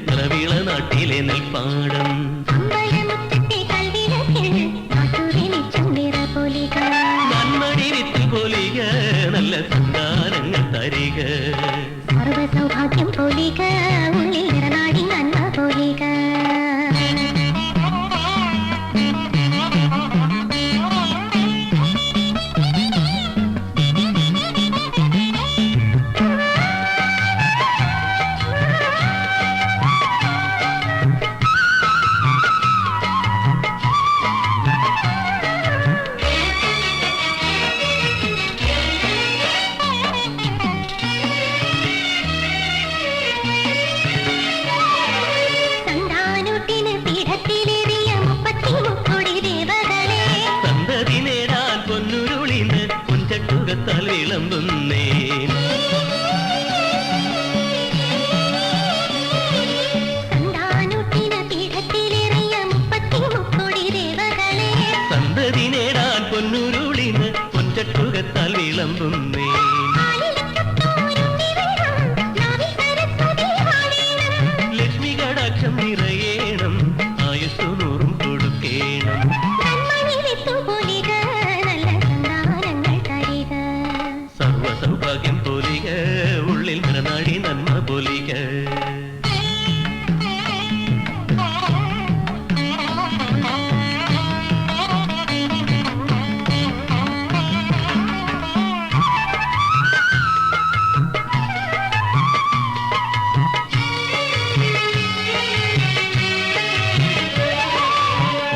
നിറവിള നാട്ടിലെ നെൽപ്പാടം നന്മണി വിത്ത് പൊലിക നല്ല സന്താനങ്ങൾ തരിക സർവസൗഭാഗ്യം പൊലിക ഉള്ളിൽ നിറനാടി നന്മ പൊലിക വിളമ്പുന്നേ സന്തതി നേടാൻ പൊന്നുരുളിന് പൊഞ്ചട്ടുകത്താൽ വിളമ്പുന്നേ ലക്ഷ്മി കടാക്ഷം നിറയേണം ആയുസ്സു നൂറും കൊടുക്കേണം സർവസൗഭാഗ്യം പോലിക ഉള്ളിൽ നിറനാടി നന്മ പോലിക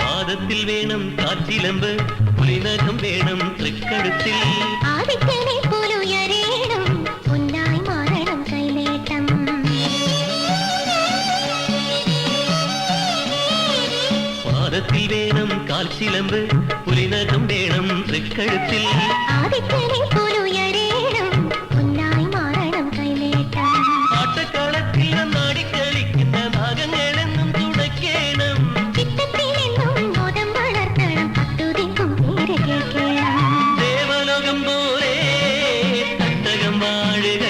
പാദത്തിൽ വേണം കാറ്റിലമ്പ് പുലിനകം വേണം തൃക്കഴുത്തിൽ പാദത്തിൽ വേണം കാൽച്ചിലമ്പ് പുലിനകം വേണം തൃക്കഴുത്തിൽ ആട്ടക്കളത്തിൽ നാടിക്കളിക്കുന്ന ഭാഗങ്ങളെന്നും തുടയ്ക്കണം ദേവലോകം പോലെ തട്ടകം വാഴുക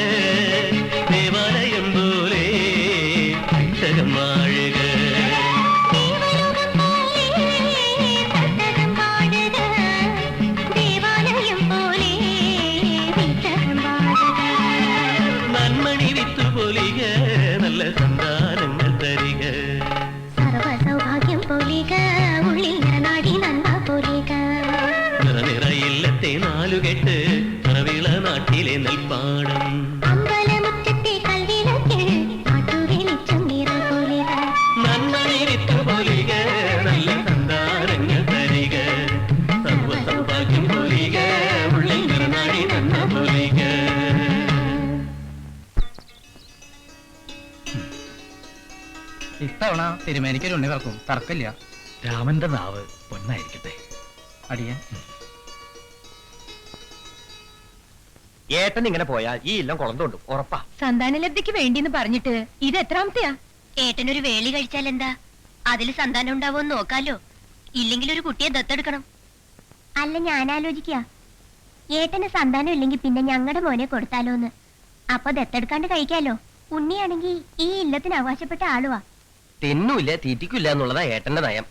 ദേവാലയം പോലെ തട്ടകം വാഴുക നന്മണി വിത്തു പൊലിക നല്ല സന്താനങ്ങൾ തരിക സർവസൗഭാഗ്യം പൊലിക ഉള്ളിൽ നിറനാടി നന്മ പൊലിക നിറനിറയില്ലത്തെ നാലുകെട്ട് നിറവിള നാട്ടിലെ നെൽപ്പാടം അമ്പലമുറ്റത്തെ കൽവിളക്കിൽ നാട്ടുവെളിച്ചം നിറ പൊലിക നന്മണി വിത്തു പൊലിക നല്ല സന്താനങ്ങൾ തരിക സർവസൗഭാഗ്യം പൊലിക ഉള്ളിൽ നിറനാടി നന്മ പൊലിക ഇത്തവണ തിരുമേനിക്കൊരു ഉണ്ണി പറക്കും തർക്കമില്ല. രാമന്റെ നാവ് പൊന്നായിരിക്കട്ടെ. അടിയൻ ഏട്ടൻ ഇങ്ങനെ പോയാൽ ഈ ഇല്ലം കുളന്തോണ്ടും ഉറപ്പാ. സന്താനലബ്ധിക്ക് വേണ്ടിന്ന് പറഞ്ഞിട്ട് ഇത് എത്രാമത്തെയാ? ഏട്ടനൊരു വേളി കഴിച്ചാൽ എന്താ? അതില് സന്താനം ഉണ്ടാവോന്ന് നോക്കാലോ. ഇല്ലെങ്കിൽ ഒരു കുട്ടിയെ ദത്തെടുക്കണം. അല്ല, ഞാൻ ആലോചിക്കുക, ഏട്ടന് സന്താനം ഇല്ലെങ്കിൽ പിന്നെ ഞങ്ങളുടെ മോനെ കൊടുത്താലോന്ന്. അപ്പൊ ദത്തെടുക്കാണ്ട് കഴിക്കാലോ. ഉണ്ണിയാണെങ്കിൽ ഈ ഇല്ലത്തിന് അവകാശപ്പെട്ട ആളുവാ. തിന്നൂല്ല തീറ്റിക്കില്ല എന്നുള്ളതാ ഏട്ടന്റെ നയം.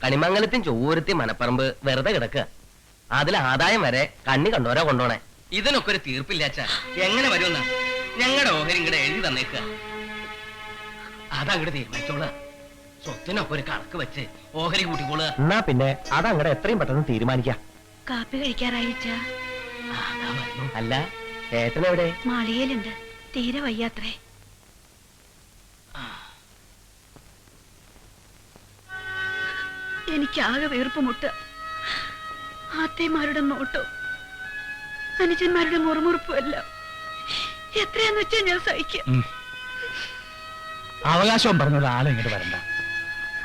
കണിമംഗലത്തും ചൊവ്വൂരത്തെയും മനപ്പറമ്പ് വെറുതെ കിടക്കുക. അതിൽ ആദായം വരെ കണ്ണി കണ്ടോരാ കൊണ്ടോണേ. ഇതിനൊക്കെ ഒരു തീർപ്പില്ലാച്ച എങ്ങനെ വരുമെന്ന ഞങ്ങളുടെ ഓഹരി ഇങ്ങടെ എഴുതി തന്നേക്കുക. അതങ്ങടെ തീരുമാനിച്ചോളാ. സ്വത്തിനൊക്കെ ഒരു കണക്ക് വെച്ച് ഓഹരി കൂട്ടിക്കോളുക. എന്നാ പിന്നെ അതങ്ങടെ എത്രയും പെട്ടെന്ന് തീരുമാനിക്കാം. കാപ്പി കഴിക്കാറായിച്ച അല്ല, ഏട്ടനെവിടെ? മാളികയിലുണ്ട്. തീരെ വയ്യാത്രേ. എനിക്കാകെ വീർപ്പ് മുട്ട. ആത്തേമാരുടെ നോട്ടോ അനുജന്മാരുടെ മുറുമുറുപ്പുമല്ല. എത്രയാന്ന് വെച്ചാ ഞാൻ സഹിക്കാം. അവകാശവും പറഞ്ഞുള്ള ആളെ ഇങ്ങോട്ട് വരണ്ട.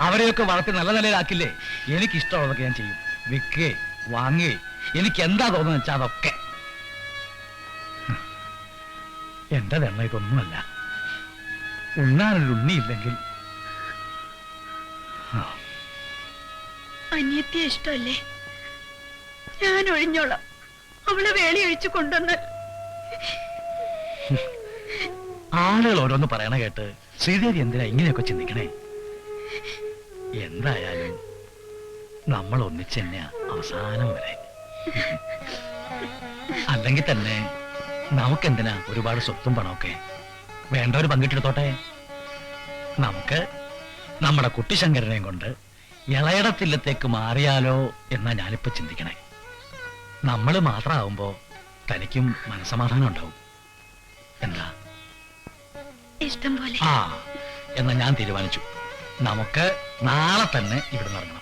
അവരെയൊക്കെ വളർത്തി നല്ല നിലയിലാക്കില്ലേ. എനിക്കിഷ്ടമുള്ളതൊക്കെ ഞാൻ ചെയ്യും. വിൽക്കേ വാങ്ങേ എനിക്ക് എന്താ തോന്നുന്നു വെച്ചാൽ അതൊക്കെ. എന്റെ തെണ്ണ ഇതൊന്നുമല്ല. ഉണ്ണാനൊരു ഉണ്ണിയില്ലെങ്കിൽ അന്യത്തെ ഇഷ്ടമല്ലേ? ഞാൻ ഒഴിഞ്ഞോളാം. അവളെ വേളി അഴിച്ചു കൊണ്ടുവന്ന് ആളുകൾ ഓരോന്ന് പറയണ കേട്ട് ശ്രീദേവി എന്തിനാ ഇങ്ങനെയൊക്കെ ചിന്തിക്കണേ? എന്തായാലും നമ്മൾ ഒന്നിച്ച് തന്നെയാ അവസാനം വരെ. അല്ലെങ്കിൽ തന്നെ നമുക്കെന്തിനാ ഒരുപാട് സ്വത്തും പണമൊക്കെ? വേണ്ടവര് പങ്കിട്ടെടുത്തോട്ടെ. നമുക്ക് നമ്മുടെ കുട്ടിശങ്കരനെയും കൊണ്ട് ഇളയിടത്തില്ലത്തേക്ക് മാറിയാലോ എന്നാ ഞാനിപ്പോ ചിന്തിക്കണേ. നമ്മൾ മാത്രമാവുമ്പോ തനിക്കും മനസമാധാനം ഉണ്ടാവും. എന്താ? ഇഷ്ടം പോലെ. ആ, എന്നാ ഞാൻ തീരുമാനിച്ചു. നമുക്ക് നാളെ തന്നെ ഇവിടെ ഇറങ്ങണം.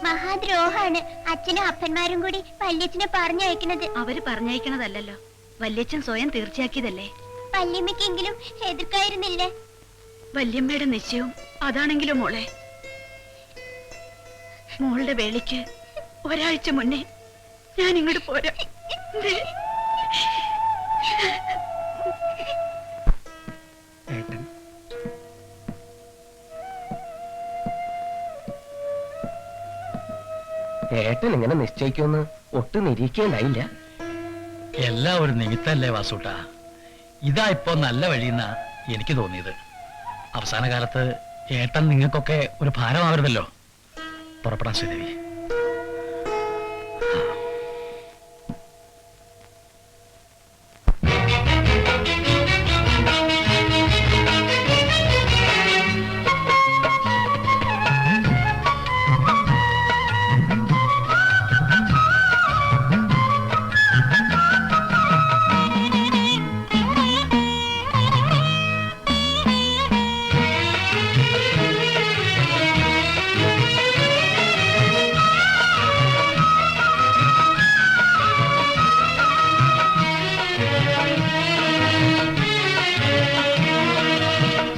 മഹാദ്രോഹാണ് അച്ഛനും അപ്പന്മാരും കൂടി വല്യച്ഛനെ പറഞ്ഞയക്കുന്നത്. അവര് പറഞ്ഞയക്കണതല്ലോ, വല്യച്ഛൻ സ്വയം തീർച്ചയാക്കിയതല്ലേ. വല്യമ്മയ്ക്കെങ്കിലും എതിർക്കായിരുന്നില്ലേ? വല്യമ്മയുടെ നിശ്ചയവും അതാണെങ്കിലോ മോളെ. മോളുടെ വേളിക്ക് ഒരാഴ്ച മുന്നേ ഞാൻ ഇങ്ങോട്ട് പോരാ. ഏട്ടൻ ഏട്ടൻ ഇങ്ങനെ നിശ്ചയിക്കുമെന്ന് ഒട്ടും നിരീക്കേണ്ടായില്ല. എല്ലാം ഒരു നിമിത്തല്ലേ വാസൂട്ടാ. ഇതാ ഇപ്പോ നല്ല വഴിയെന്നാ എനിക്ക് തോന്നിയത്. അവസാന കാലത്ത് ഏട്ടൻ നിങ്ങൾക്കൊക്കെ ഒരു ഭാരമാവരുതല്ലോ. പുറപ്പെടാൻ ശ്രീദേവി.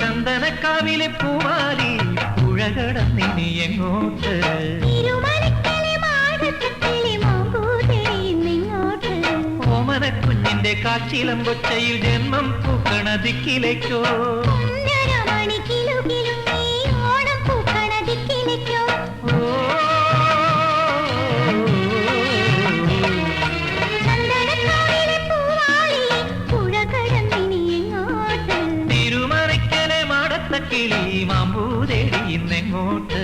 ചന്ദനക്കാവിലെ പൂവാലി പുഴകടന്നിനി എങ്ങോട്ട്? ഓമനക്കുഞ്ഞിന്റെ കാച്ചിലം കൊച്ചയിൽ ജന്മം പൂക്കണ ദിക്കിലേക്കോ? തിരുമറിക്കലെ മാടത്തക്കിളി മാമ്പൂതേടി ഇന്നെങ്ങോട്ട്?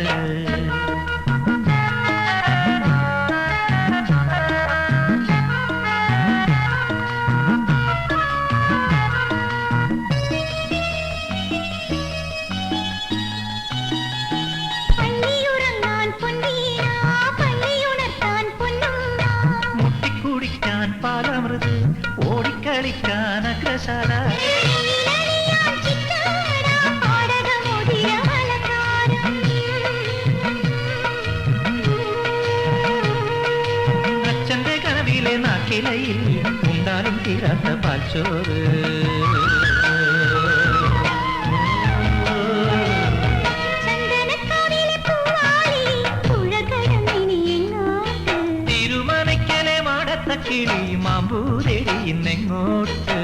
മുട്ടിക്കുടിക്കാൻ പാലമൃത്, ഓടിക്കളിക്കാൻ അഗ്രശാല. അച്ഛന്റെ കനവിലെ നാക്കിലയിൽ ഉണ്ടാലും തീരാത്ത പാൽച്ചോറ്. തിരുമനയ്ക്കലെ മാടത്തക്കിളി മാമ്പൂതേടി ഇന്നെങ്ങോട്ട്?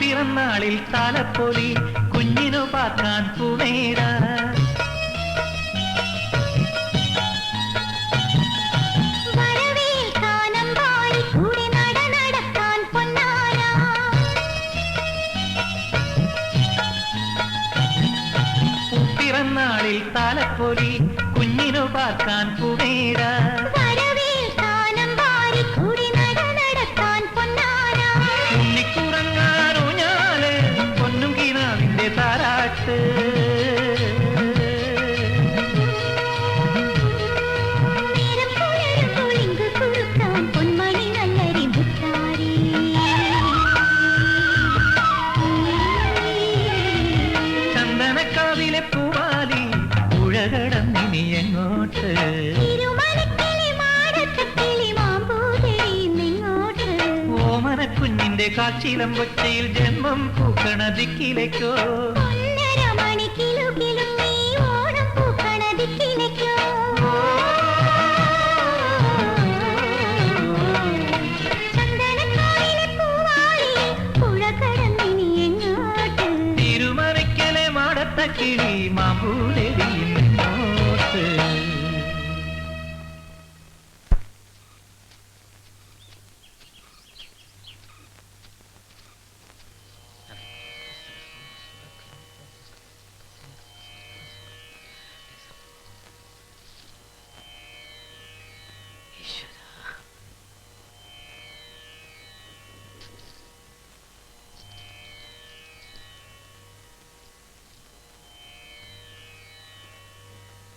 പിറന്നാളിൽ താലപ്പൊലി കുഞ്ഞിനു പാക്കാൻ പൂണേട. പിറന്നാളിൽ താലപ്പൊലി കുഞ്ഞിനു പാക്കാൻ പൂണേട. ഉണ്ണിക്കുറങ്ങാനോ ഞാന് പൊന്നും കിനാവിന്റെ താരാട്ട്. എങ്ങോട്ട് ഓമന കുഞ്ഞിന്റെ കാച്ചിലം കൊച്ചയിൽ ജന്മം പൂക്കണ ദിക്കിലേക്കോ തിരുമലയ്ക്കലെ മാടത്ത കിളി മാമ്പൂലടി എങ്ങോട്ട്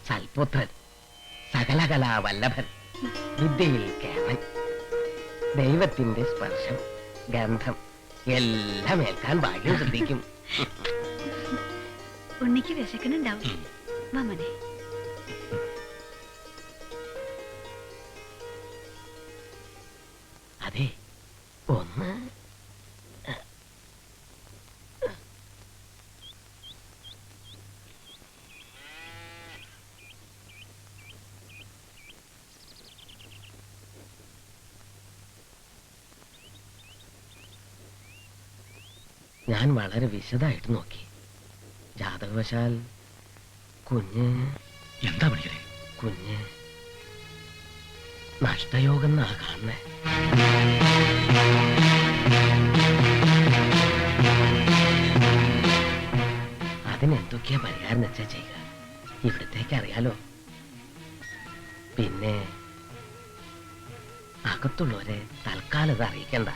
സൽപുത്രൻ സകലകലാ വല്ലഭൻ വിദ്യയിൽ കേമൻ ദൈവത്തിന്റെ സ്പർശം ഗന്ധം എല്ലാം ഏൽക്കാൻ ഭാഗ്യം ശ്രദ്ധിക്കും. ഉണ്ണിക്ക് വിശക്കണുണ്ടാവും മാമനെ. അതെ ഒന്ന് ഞാൻ വളരെ വിശദമായിട്ട് നോക്കി. ജാതകവശാൽ കുഞ്ഞ് എന്താ പണിക്കരെ? കുഞ്ഞ് നഷ്ടയോഗം എന്നാ കാണുന്നേ. അതിനെന്തൊക്കെയാ പരിഹാരം വെച്ചാ ചെയ്യുക? ഇവിടത്തേക്ക് അറിയാലോ. പിന്നെ അകത്തുള്ളവരെ തൽക്കാലം ഇത് അറിയിക്കണ്ട.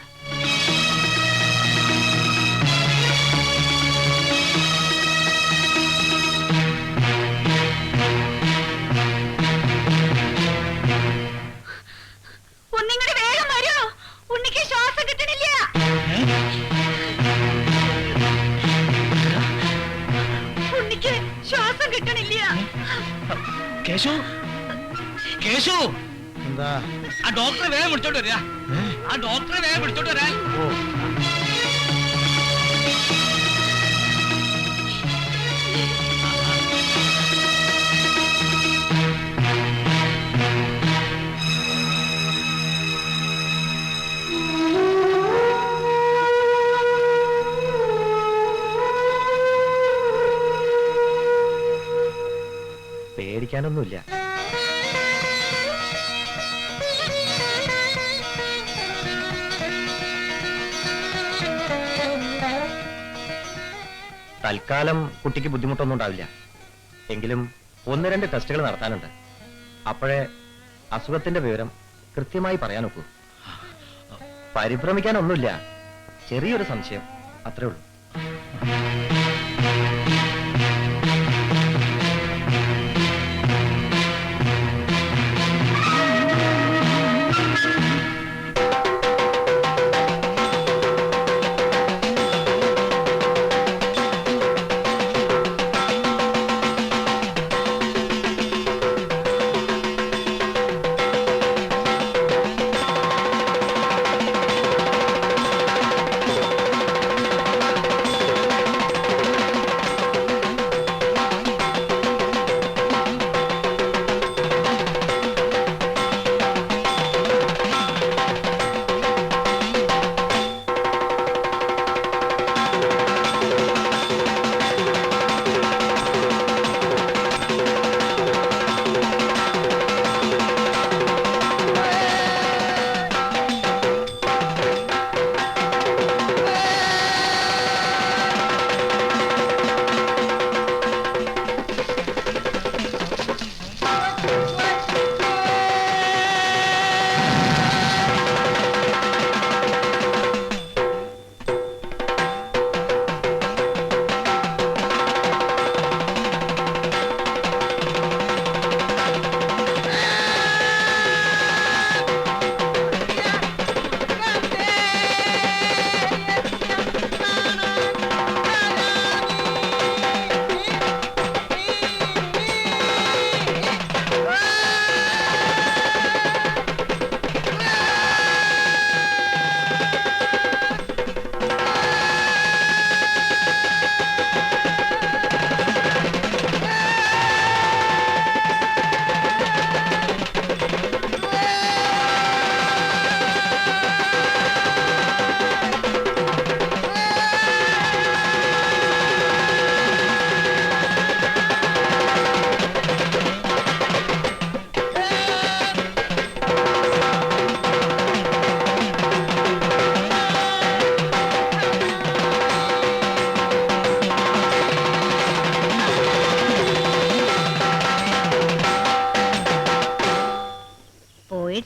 ഒന്നിങ്ങോട്ട് വേഗം വരൂ, ഉണ്ണിക്ക് ശ്വാസം കിട്ടണില്ല. ഉണ്ണിക്ക് ശ്വാസം കിട്ടണില്ല. കേശു, കേശു, എന്താ? ആ ഡോക്ടറെ വേഗം വിളിച്ചോണ്ട് വരിക. ആ ഡോക്ടറെ വേഗം വിളിച്ചോണ്ട് വരാൻ. പേടിക്കാനൊന്നുമില്ല. തൽക്കാലം കുട്ടിക്ക് ബുദ്ധിമുട്ടൊന്നും ഉണ്ടാവില്ല. എങ്കിലും 1-2 ടെസ്റ്റുകൾ നടത്താനുണ്ട്. അപ്പോഴേ അസുഖത്തിന്റെ വിവരം കൃത്യമായി പറയാൻ ഒക്കൂ. പരിഭ്രമിക്കാനൊന്നുമില്ല. ചെറിയൊരു സംശയം, അത്രേ ഉള്ളൂ.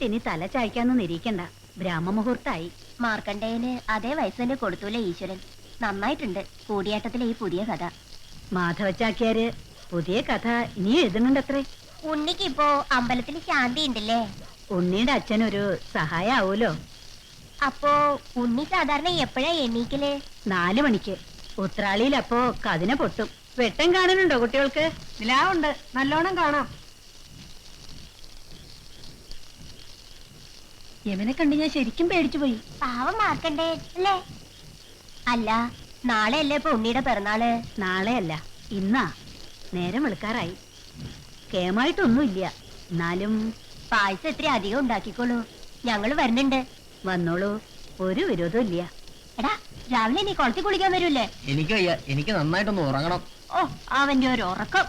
പറഞ്ഞിട്ട് ഇനി തല ചായ്ക്കാന്നൊന്നും ഇരിക്കണ്ട. ബ്രാഹ്മമുഹൂർത്തായി. മാർക്കണ്ഡേയന് അതേ വയസ്സ് തന്നെ കൊടുത്തൂലേ ഈശ്വരൻ. നന്നായിട്ടുണ്ട് കൂടിയാട്ടത്തിലെ ഈ പുതിയ കഥ. മാധവച്ചാക്യാര് പുതിയ കഥ ഇനിയും എഴുതുന്നുണ്ടത്രേ. ഉണ്ണിക്ക് ഇപ്പോ അമ്പലത്തിൽ ശാന്തി ഉണ്ടല്ലേ? ഉണ്ണിയുടെ അച്ഛനൊരു സഹായം ആവൂലോ. അപ്പോ ഉണ്ണി സാധാരണ എപ്പോഴാ എണീക്കല്? 4 മണിക്ക്. ഉത്രാളിയിൽ അപ്പോ കതിനെ പൊട്ടും. വെട്ടം കാണാനുണ്ടോ കുട്ടികൾക്ക്? നിലാവുണ്ട്, നല്ലോണം കാണാം. യമനെ കണ്ട് ഞാൻ ശരിക്കും പേടിച്ചു പോയി. പാവം മാർക്കണ്ഡേയൻ അല്ലേ? അല്ല, നാളെ അല്ലേ ഇപ്പൊ ഉണ്ണിയുടെ പിറന്നാള്? നാളെയല്ല, ഇന്നാ. നേരം വെളുക്കാറായി. കേമായിട്ടൊന്നുമില്ല. എന്നാലും പായസം ഇത്ര അധികം ഉണ്ടാക്കിക്കോളൂ, ഞങ്ങള് വരുന്നുണ്ട്. വന്നോളൂ, ഒരു വിരോധവും ഇല്ല. എടാ, രാവിലെ നീ കുളത്തിൽ കുളിക്കാൻ വരൂല്ലേ? എനിക്ക് വയ്യ, എനിക്ക് നന്നായിട്ടൊന്ന് ഉറങ്ങണം. ഓ, അവന്റെ ഒരു ഉറക്കം.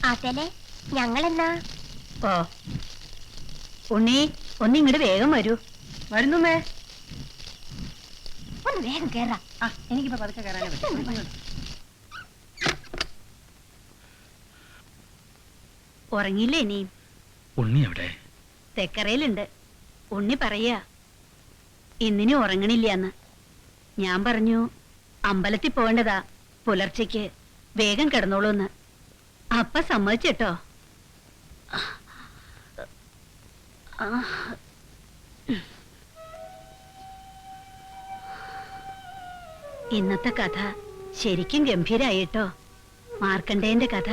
ആറ്റലെ, ഞങ്ങളെന്നാ? ഓ ഉണ്ണി, ഒന്നിങ്ങോട്ട് വേഗം വരൂ. വരുന്നുമേ. ഒന്ന് വേഗം കേറാ. എനിക്കിപ്പോ പതുക്കെ കയറാനേ പറ്റും. ഉറങ്ങിയില്ലേ ഇനിയും? ഉണ്ണി എവിടെ? തെക്കറയിലുണ്ട്. ഉണ്ണി പറയാ ഇന്നിനും ഉറങ്ങണില്ലാന്ന്. ഞാൻ പറഞ്ഞു അമ്പലത്തിൽ പോകേണ്ടതാ, പുലർച്ചയ്ക്ക് വേഗം കിടന്നോളൂന്ന്. അപ്പ സമ്മതിച്ചേട്ടോ. ഇന്നത്തെ കഥ ശരിക്കും ഗംഭീരായിട്ടോ. മാർക്കണ്ഡേയന്റെ കഥ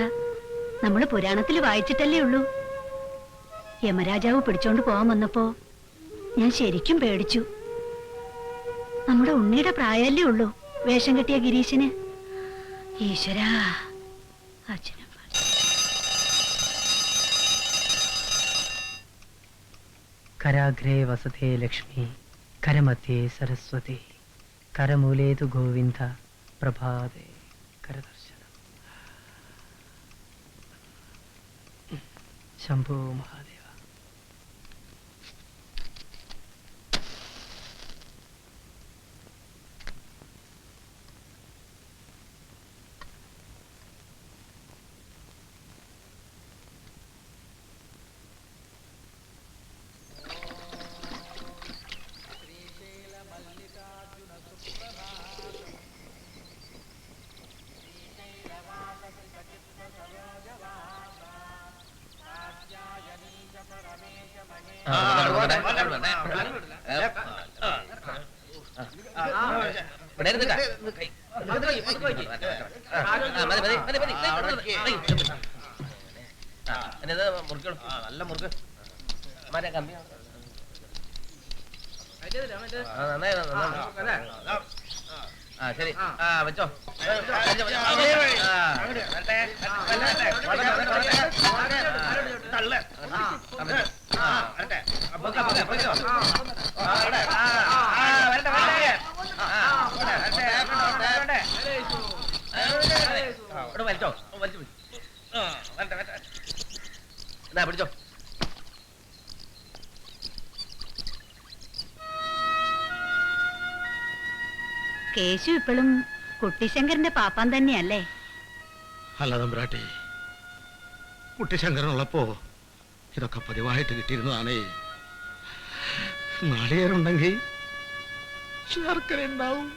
നമ്മള് പുരാണത്തിൽ വായിച്ചിട്ടല്ലേ ഉള്ളൂ. യമരാജാവ് പിടിച്ചോണ്ട് പോകാൻ വന്നപ്പോ ഞാൻ ശരിക്കും പേടിച്ചു. നമ്മുടെ ഉണ്ണിയുടെ പ്രായമല്ലേ ഉള്ളൂ വേഷം കെട്ടിയ ഗിരീശന്. ഈശ്വരാ, അച്ഛനും കരാഗ്രേ വസതേ ലക്ഷ്മി, കരമധ്യേ സരസ്വതി, കരമൂലേ തു ഗോവിന്ദ, പ്രഭാതേ കരദർശനം. ശംഭോ മഹാദേവ. നല്ല മുറുക്ക് കമ്പി ശരി. വെച്ചോ. വലിച്ചോ, വലിച്ചു പിടിച്ചോ. കേശു ഇപ്പോഴും കുട്ടിശങ്കരന്റെ പാപ്പാൻ തന്നെയല്ലേ? അല്ല തമ്പ്രാട്ടി, കുട്ടിശങ്കരനുള്ളപ്പോ ഇതൊക്കെ പതിവായിട്ട് കിട്ടിയിരുന്നതാണേ. നാളികേരുണ്ടെങ്കിൽ ശർക്കര ഉണ്ടാവും,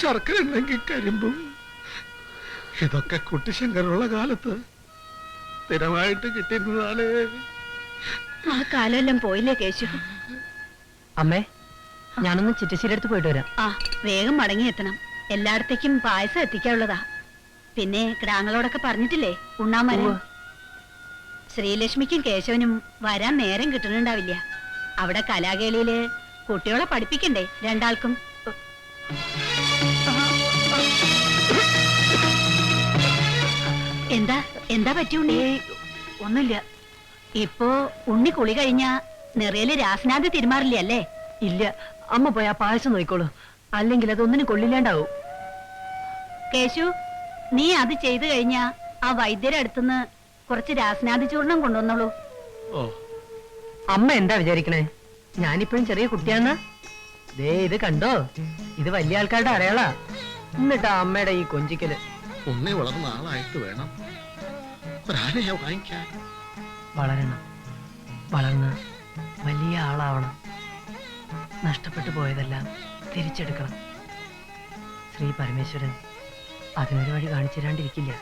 ശർക്കര ഉണ്ടെങ്കിൽ കരിമ്പും. ഇതൊക്കെ കുട്ടിശങ്കരനുള്ള കാലത്ത് സ്ഥിരമായിട്ട് കിട്ടിയിരുന്നതാണ്. ആ കാലമെല്ലാം പോയില്ലേ കേശു? അമ്മേ, ഞാനൊന്ന് ചിറ്റശ്ശേരിയടുത്ത് പോയിട്ട് വരാം. ആ, വേഗം മടങ്ങിയെത്തണം. എല്ലായിടത്തേക്കും പായസം എത്തിക്കാനുള്ളതാ. പിന്നെ കിടാങ്ങളോടൊക്കെ പറഞ്ഞിട്ടില്ലേ ഉണ്ണാമരം? ശ്രീലക്ഷ്മിക്കും കേശവനും വരാൻ നേരം കിട്ടുന്നുണ്ടാവില്ല. അവിടെ കലാകേളിയില് കുട്ടികളെ പഠിപ്പിക്കണ്ടേ രണ്ടാൾക്കും? എന്താ എന്താ പറ്റി ഉണ്ണി? ഒന്നുമില്ല. ഇപ്പോ ഉണ്ണി കുളി കഴിഞ്ഞ നിറയില് രാസനാഥ് തിരുമാറില്ലേ അല്ലേ? ഇല്ല, അമ്മ പോയി ആ പായസം നോയിക്കോളൂ, അല്ലെങ്കിൽ അതൊന്നിനും കൊള്ളില്ലാണ്ടാവും. കേശു, നീ അത് ചെയ്തു കഴിഞ്ഞാ ആ വൈദ്യരെ അടുത്തുനിന്ന് കുറച്ച് രാസനാഥ് ചൂർണം കൊണ്ടുവന്നോളൂ. ഓ, അമ്മ എന്താ വിചാരിക്കണേ? ഞാനിപ്പോഴും ചെറിയ കുട്ടിയാന്ന്. ദേ ഇത് കണ്ടോ, ഇത് വലിയ ആൾക്കാരുടെ അടയാളാ. എന്നിട്ടാ അമ്മയുടെ ഈ കൊഞ്ചിക്കല്. ഉണ്ണി വളർന്ന ആളായിട്ട് വേണം. ഒരാനയെ വാങ്ങിക്കാൻ. വളരണം, വളർന്ന് വലിയ ആളാവണം, നഷ്ടപ്പെട്ടു പോയതെല്ലാം തിരിച്ചെടുക്കണം. ശ്രീ പരമേശ്വരൻ അതിനൊരു വഴി കാണിച്ചു തരാണ്ടിരിക്കില്ല.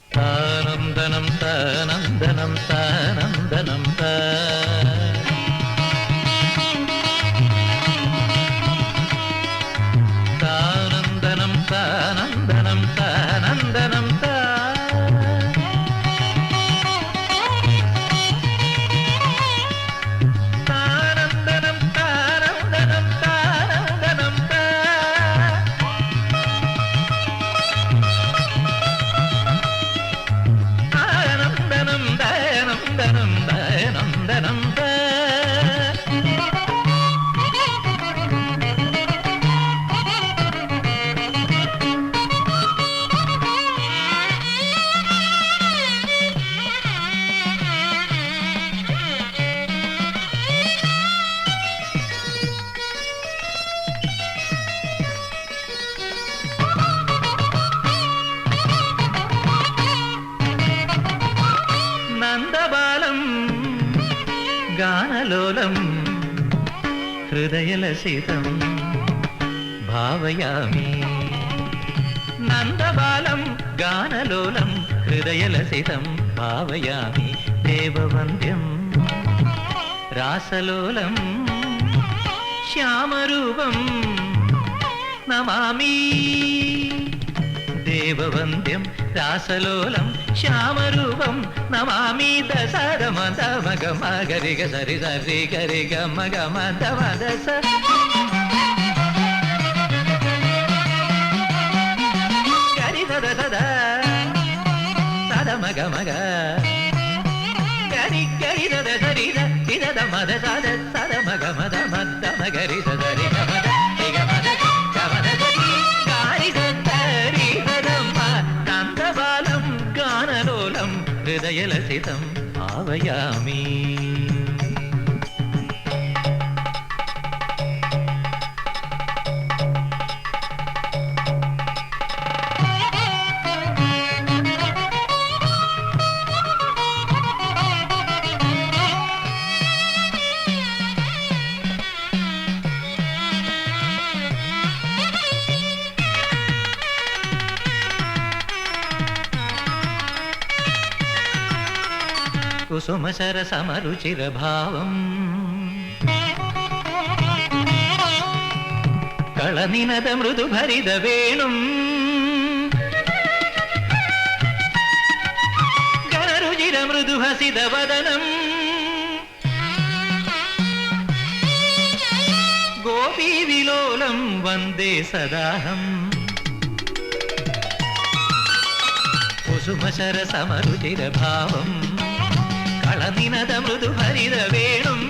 താനന്ദനം താനന്ദനം താനന്ദനം താനന്ദനം താനന്ദനം താനന്ദനം താനന്ദനം താനന്ദനം താനന്ദനം ആനന്ദനം ദയനന്ദനം ദയനന്ദനം നന്ദബാലം ഗാനലോലം ഹൃദയലസിതം ഭാവയാമി നന്ദബാലം ഗാനലോലം ഹൃദയലസിതം ഭാവയാമി ദേവവന്ദ്യം രാസലോലം ശ്യാമരൂപം നമാമി ദേവവന്ദ്യം രാസലോലം ശ്യാമരൂപം നമാമി ദസരമദമഗമഗരിഗ സരി സരി ഗരിഗ മഗമദമദസ ഗരി സദ സദ സദമഗമഗ ഗരി ഗരി സദ സരി സദ മദ സദ സദമഗമദ മദ്ദമഗരി സദരി ഗമദ ഗമദ ഗമദ ഗാരി സദരി സദമ നന്ദബാലം ഗാനലോലം ഹൃദയലസിതം ഭാവയാമി കുസുമശരസമരുചിരഭാവം കളനിനദ മൃദുഭരിത വേണും ഗണരുചിര മൃദുഹസിത വദനം ഗോപീവിലോലം വന്ദേ സദാഹം കുസുമശരസമരുചിരഭാവം കളനിനദ മൃദുഹരിത വേണും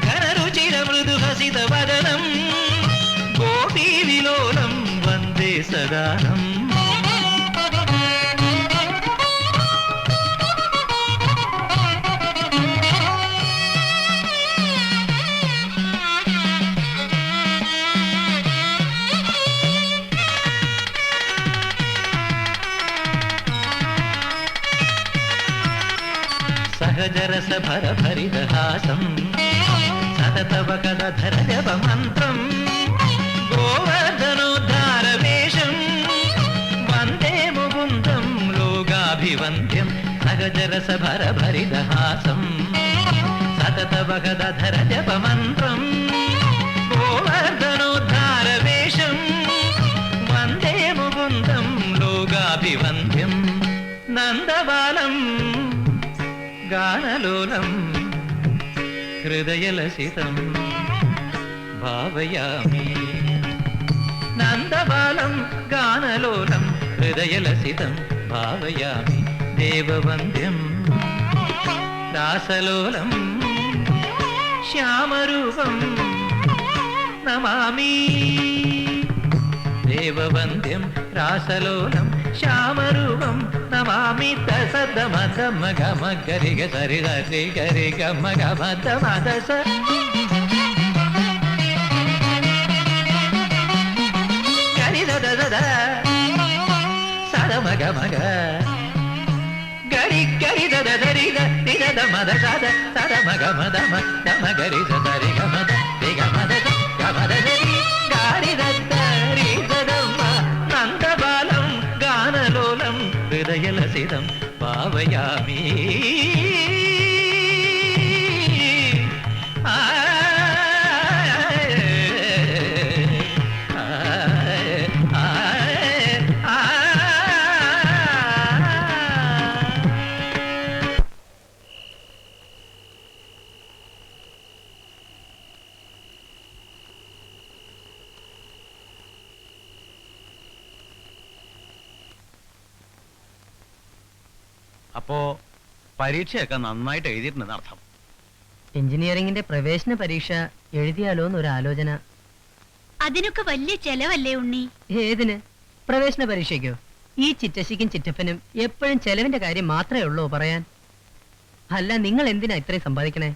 ഘനരുചിര മൃദുഹസിത വദനം ഗോപീവിലോലം വന്ദേ സദാഹം സഹജരസഭരഭരിതഹാസം സതതവകധര ജപമന്ത്രം ഗോവർദ്ധനോദ്ധാരവേഷം വന്ദേ മുകുന്ദം ലോകാഭിവന്ദ്യം സഹജരസഭരഭരിതഹാസം സതതവകധര ജപമന്ത്രം ഗോവർദ്ധനോദ്ധാരവേഷം വന്ദേ മുകുന്ദം ലോകാഭിവന്ദ്യം നന്ദബാലം ഗാനലോലം ഹൃദയലസിതം ഭാവയാമി നന്ദബാലം ഗാനലോലം ഹൃദയലസിതം ഭാവയാമി ദേവവന്ദ്യം രാസലോലം ശ്യാമരൂപം നമാമി ദേവവന്ദ്യം രാസലോലം ശ്യാമരൂപം നമാമി തസദമഗമഗരിഗ സരി സരി ഗരിഗമഗമദമദസ സദ മഗ മഗ ഗരി ഗരി ദദ ദരി ദ മദ സദ സദ മഗ മദ മ ഗരി സദരി ഗ മദ ഗ മദ ഗ മദ ദരി ഗാരി ദരി ദദമ നന്ദബാലം ഗാനലോലം ഹൃദയലസിതം ഭാവയാമി അപ്പോ പരീക്ഷയൊക്കെ നന്നായിട്ട് എഴുതിയിട്ടുണ്ടെന്ന് അർത്ഥം. എഞ്ചിനീയറിംഗിന്റെ പ്രവേശന പരീക്ഷ എഴുതിയാലോ എന്നൊരു ആലോചന. അതിനൊക്കെ വലിയ ചെലവല്ലേ ഉണ്ണി? ഏതിന്? പ്രവേശന പരീക്ഷയ്ക്കോ? ഈ ചിറ്റശിക്കും ചിറ്റപ്പനും എപ്പോഴും ചെലവിന്റെ കാര്യം മാത്രമേ ഉള്ളൂ പറയാൻ. അല്ല, നിങ്ങൾ എന്തിനാ ഇത്രയും സമ്പാദിക്കണേ?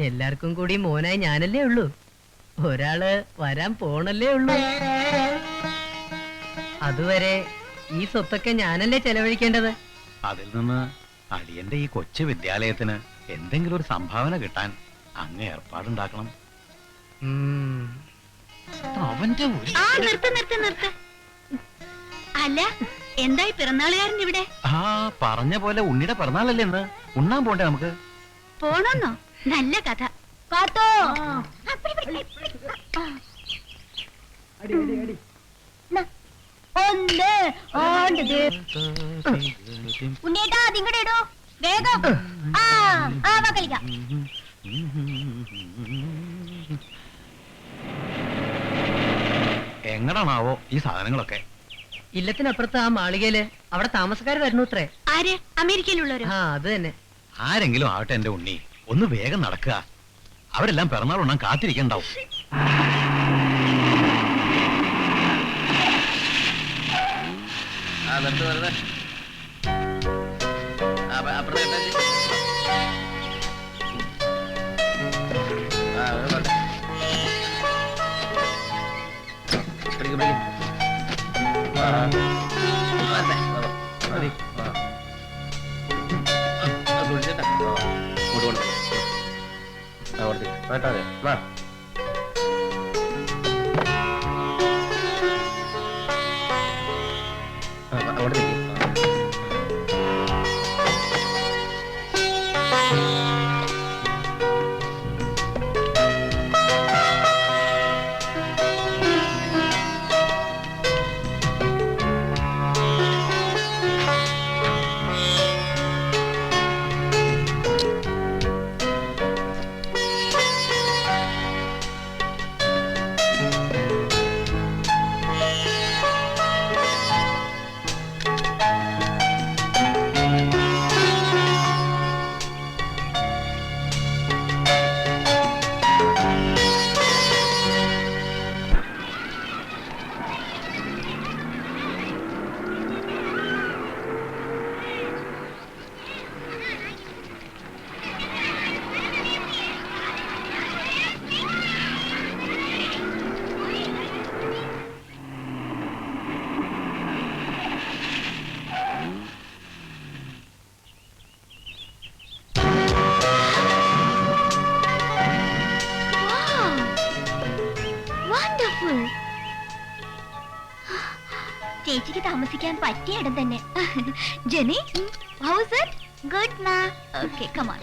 എല്ലാവർക്കും കൂടി മോനായി ഞാനല്ലേ ഉള്ളൂ. ഒരാള് വരാൻ പോണല്ലേ ഉള്ളൂ. അതുവരെ ഈ സ്വത്തൊക്കെ ഞാനല്ലേ ചെലവഴിക്കേണ്ടത്. അതിൽ നിന്ന് അടിയന്റെ ഈ കൊച്ചു വിദ്യാലയത്തിന് എന്തെങ്കിലും ഒരു സംഭാവന കിട്ടാൻ അങ്ങ് ഏർപ്പാടുണ്ടാക്കണം. അവന്റെ ഒരു നിർത്ത്. അല്ല, എന്തായി പിറന്നാളുകാരൻ ഇവിടെ? ആ പറഞ്ഞ പോലെ ഉണ്ണിയുടെ പിറന്നാളല്ലേ ഇന്ന്. ഉണ്ണാൻ പോണ്ടേ നമുക്ക്? പോണോന്നോ? നല്ല കഥ. കാത്തോ ഉണ്ണേട്ടാ അതിങ്ങടെ ഇടോ വേഗം. കളിക്കാം. എങ്ങടാണാവോ ഈ സാധനങ്ങളൊക്കെ? ഇല്ലത്തിനപ്പുറത്ത് ആ മാളികയില് അവിടെ താമസക്കാർ വരുന്നു അത്രേ. ആര്? അമേരിക്കയിലുള്ളവരോ? ആ അത് തന്നെ. ആരെങ്കിലും ആവട്ടെ എന്റെ ഉണ്ണി, ഒന്ന് വേഗം നടക്കുക. അവരെല്ലാം പിറന്നാൾ ഉണ്ണാൻ കാത്തിരിക്കണ്ടാവും. ചേച്ചിക്ക് താമസിക്കാൻ പറ്റിയ ഇടം തന്നെ. Jeni, how is it? Good ma. Okay, come on.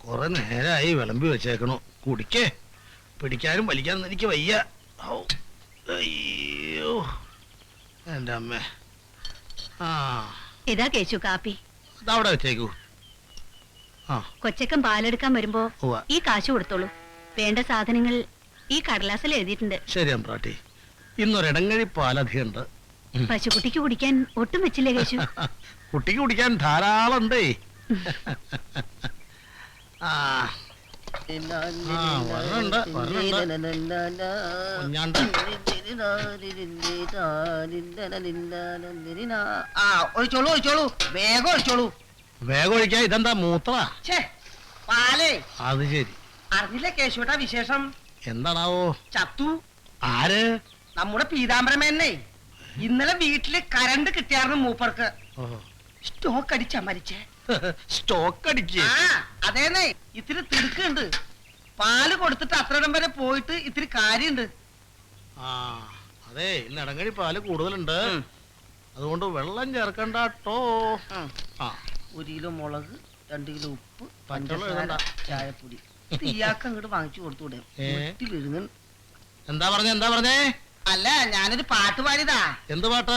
കുറെ നേരമായി വിളമ്പി വെച്ചേക്കണു. കുടിക്കേ. പിടിക്കാനും വലിക്കാനും എനിക്ക് വയ്യ. അയ്യോ എന്റെ അമ്മ. ഇതാ കേശു കാപ്പി. അതവിടെ വെച്ചേക്കൂ. കൊച്ചക്കൻ പാലെടുക്കാൻ വരുമ്പോ ഈ കാശ് കൊടുത്തോളൂ. വേണ്ട സാധനങ്ങൾ ഈ കടലാസിൽ എഴുതിയിട്ടുണ്ട്. ശരി അമ്പ്രാട്ടി. ഇന്നൊരിടങ്ങഴി പാലധികമുണ്ട്. പശുക്കുട്ടിക്ക് കുടിക്കാൻ ഒട്ടും വെച്ചില്ലേ കേശു? കുട്ടിക്ക് കുടിക്കാൻ ധാരാളം ഉണ്ടേ. ഒഴിച്ചോളൂ വേഗം ഒഴിച്ചോളൂ. വേഗം ഒഴിക്കാൻ. ഇതെന്താ മൂത്ര? പാലേ. അത് ശരി. അറിഞ്ഞില്ല കേശുട്ടാ വിശേഷം? എന്താണാവോ? ചത്തു. ആര്? നമ്മുടെ പീതാംബരമേനെ ഇന്നലെ വീട്ടില് കരണ്ട് കിട്ടിയായിരുന്നു മൂപ്പർക്ക്. സ്റ്റോക്ക് അടിച്ചാ മരിച്ചേ. സ്റ്റോക്ക് അടിക്കുക. ആ അതേന്നെ, ഇത്തിരി തിടുക്കുണ്ട്. പാല് കൊടുത്തിട്ട് അത്രയിടം വരെ പോയിട്ട് ഇത്തിരി കാര്യണ്ട്. ആ അതെ, ഇന്ന് ഇടങ്ങഴി പാല് കൂടുതലുണ്ട്. അതുകൊണ്ട് വെള്ളം ചേർക്കണ്ടോ. ആ 1 കിലോ മുളക്, 2 കിലോ ഉപ്പ്, പച്ചവെള്ളം പഞ്ചസാര, എഴുതണ്ട. ചായപ്പൊടി. ഇത് ഇയാൾക്ക് അങ്ങോട്ട് വാങ്ങിച്ചു കൊടുത്തൂടെ? വിഴുങ്ങൻ. എന്താ പറഞ്ഞേ? അല്ല, ഞാനൊരു പാട്ട് പാടിയതാ. എന്ത് പാട്ട്?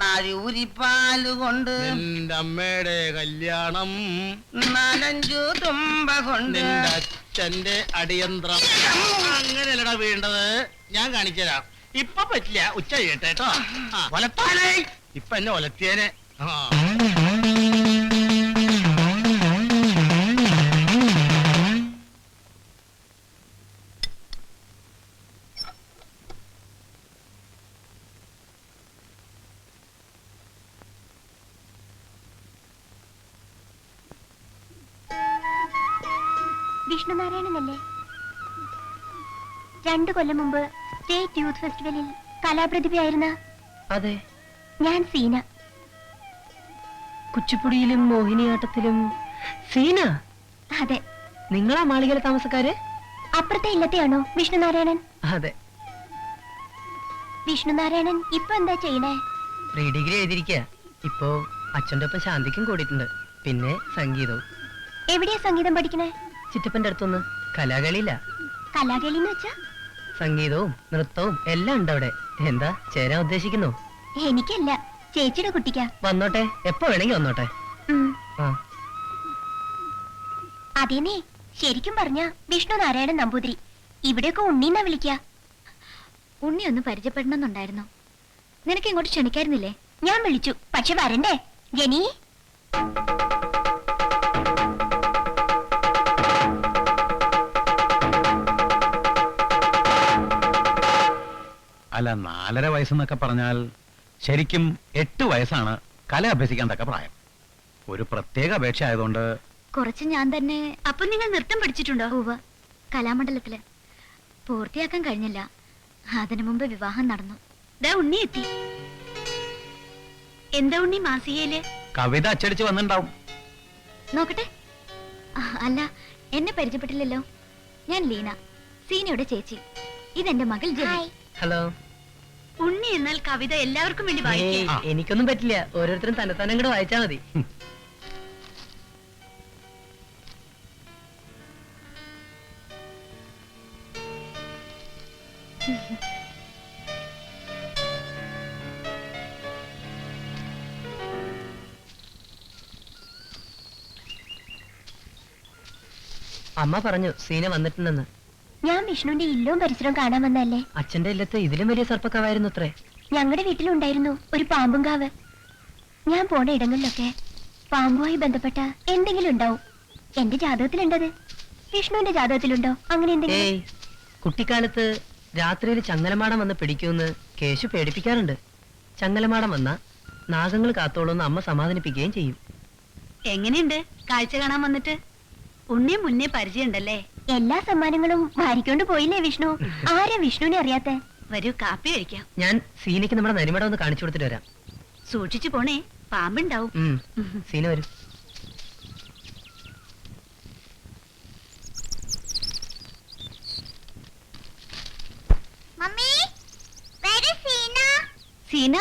നാഴൂരിപ്പാല് കൊണ്ട് നിന്റെ അമ്മയുടെ കല്യാണം, 4-5 തുമ്പ കൊണ്ട് നിന്റെ അച്ഛന്റെ അടിയന്ത്രം. അങ്ങനെയല്ലടാ വീണ്ടത്, ഞാൻ കാണിച്ചുതരാം. ഇപ്പൊ പറ്റില്ല, ഉച്ച കേട്ടോ. ഒലത്താനേ, ഇപ്പൊ എന്നെ ഒലത്തിയേനെ. വിഷ്ണുനാരായണനല്ലേ? 2 കൊല്ലം മുമ്പ് സ്റ്റേറ്റ് യൂത്ത് ഫെസ്റ്റിവലിൽ കലാപ്രതിഭയായിരുന്ന? അതെ. ഞാൻ സീന. കുച്ചിപ്പുടിയിലും മോഹിനിയാട്ടത്തിലും സീന? അതെ. നിങ്ങളാ മാളികയിലെ താമസക്കാര്? അപ്പുറത്തെ ഇല്ലത്തെയാണോ വിഷ്ണുനാരായണൻ? അതെ. വിഷ്ണുനാരായണൻ ഇപ്പൊ എന്താ ചെയ്യണേ? പ്രീ ഡിഗ്രി എഴുതിയിരിക്കുക. ഇപ്പോ അച്ഛൻ്റെ ഒപ്പം ശാന്തിക്കും കൂടിയിട്ടുണ്ട്. പിന്നെ സംഗീതവും. എവിടെയാ സംഗീതം പഠിക്കണേ? ചിറ്റപ്പന്റെ അടുത്തൊന്ന്. കലാകളിയില്ല. കലാകളിന്ന് വെച്ചാ? സംഗീതവും നൃത്തവും എല്ലാം ഉണ്ട് അവിടെ. എന്താ, ചേരാൻ ഉദ്ദേശിക്കുന്നു? എനിക്കല്ല, ചേച്ചിയുടെ കുട്ടിക്കാ. വന്നോട്ടെ, എപ്പോ വേണമെങ്കിൽ വന്നോട്ടെ. ആ അതേനേ, ശരിക്കും പറഞ്ഞ വിഷ്ണുനാരായണൻ നമ്പൂതിരി. ഇവിടെയൊക്കെ ഉണ്ണീന്നാ വിളിക്ക. ഉണ്ണി ഒന്ന് പരിചയപ്പെടണമെന്നുണ്ടായിരുന്നു. നിനക്ക് ഇങ്ങോട്ട് ക്ഷണിക്കായിരുന്നില്ലേ? ഞാൻ വിളിച്ചു, പക്ഷെ വരണ്ടേ? ജനി, അല്ല, 4.5 വയസ്സെന്നൊക്കെ പറഞ്ഞാൽ ശരിക്കും 8 വയസ്സാണ് കല അഭ്യസിക്കാൻ തക്ക പ്രായം. ഒരു പ്രത്യേക അപേക്ഷ ആയതുകൊണ്ട് കുറച്ച് ഞാൻ തന്നെ. അപ്പൊ നിങ്ങൾ നൃത്തം പഠിച്ചിട്ടുണ്ടോ? ഉവ്വ്, കലാമണ്ഡലത്തില്. പൂർത്തിയാക്കാൻ കഴിഞ്ഞില്ല. അതിനു മുമ്പ് വിവാഹം നടന്നു. ദാ ഉണ്ണി എത്തി. എന്താ ഉണ്ണി മാസികയില് കവിത അച്ചടിച്ച് വന്നിണ്ടാവും. നോക്കട്ടെ. അല്ല, എന്നെ പരിചയപ്പെട്ടില്ലല്ലോ. ഞാൻ ലീന, സീനയുടെ ചേച്ചി. ഇതെന്റെ മകൾ ജെനി. ഹലോ. ഉണ്ണി എന്നാൽ കവിത എല്ലാവർക്കും വേണ്ടി വായിക്കേ. എനിക്കൊന്നും പറ്റില്ല, ഓരോരുത്തരും തന്നെ അങ്ങോട്ട് വായിച്ചാ മതി. അമ്മ പറഞ്ഞു സീന വന്നിട്ടുണ്ടെന്ന്. ഞാൻ വിഷ്ണുവിന്റെ ഇല്ലവും പരിസരവും കാണാൻ വന്നല്ലേ. അച്ഛന്റെ ഇല്ലത്ത് ഇതിലും വലിയ സർപ്പക്കാവായിരുന്നു അത്രേ. ഞങ്ങളുടെ വീട്ടിലുണ്ടായിരുന്നു ഒരു പാമ്പും കാവ്. ഞാൻ പോണ ഇടങ്ങളിലൊക്കെ പാമ്പുമായി ബന്ധപ്പെട്ട എന്തെങ്കിലും ഉണ്ടാവും. എന്റെ ജാതകത്തിലുണ്ടത്. വിഷ്ണുവിന്റെ ജാതകത്തിലുണ്ടോ അങ്ങനെ എന്തെങ്കിലും? ഏയ്, കുട്ടിക്കാലത്ത് രാത്രിയിൽ ചങ്ങലമാടം വന്ന് പിടിക്കുമെന്ന് കേശു പേടിപ്പിക്കാറുണ്ട്. ചങ്ങലമാടം വന്ന നാഗങ്ങൾ കാത്തോളൂന്ന് അമ്മ സമാധാനിപ്പിക്കുകയും ചെയ്യും. എങ്ങനെയുണ്ട് കാഴ്ച കാണാൻ വന്നിട്ട്? ഉണ്ണിയെ മുന്നേ പരിചയമുണ്ടല്ലേ? എല്ലാ സമ്മാനങ്ങളും ഭാരിക്കൊണ്ട് പോയില്ലേ വിഷ്ണു? ആരാ വിഷ്ണുവിനെ അറിയാത്ത? വരൂ, കാപ്പി കഴിക്കാം. ഞാൻ സീനയ്ക്ക് നമ്മുടെ നരിമടം ഒന്ന് കാണിച്ചു കൊടുത്തിട്ട് വരാം. സൂക്ഷിച്ചു പോണേ, പാമ്പുണ്ടാവും. സീന വരും. Mummy, where is Seena? Seena,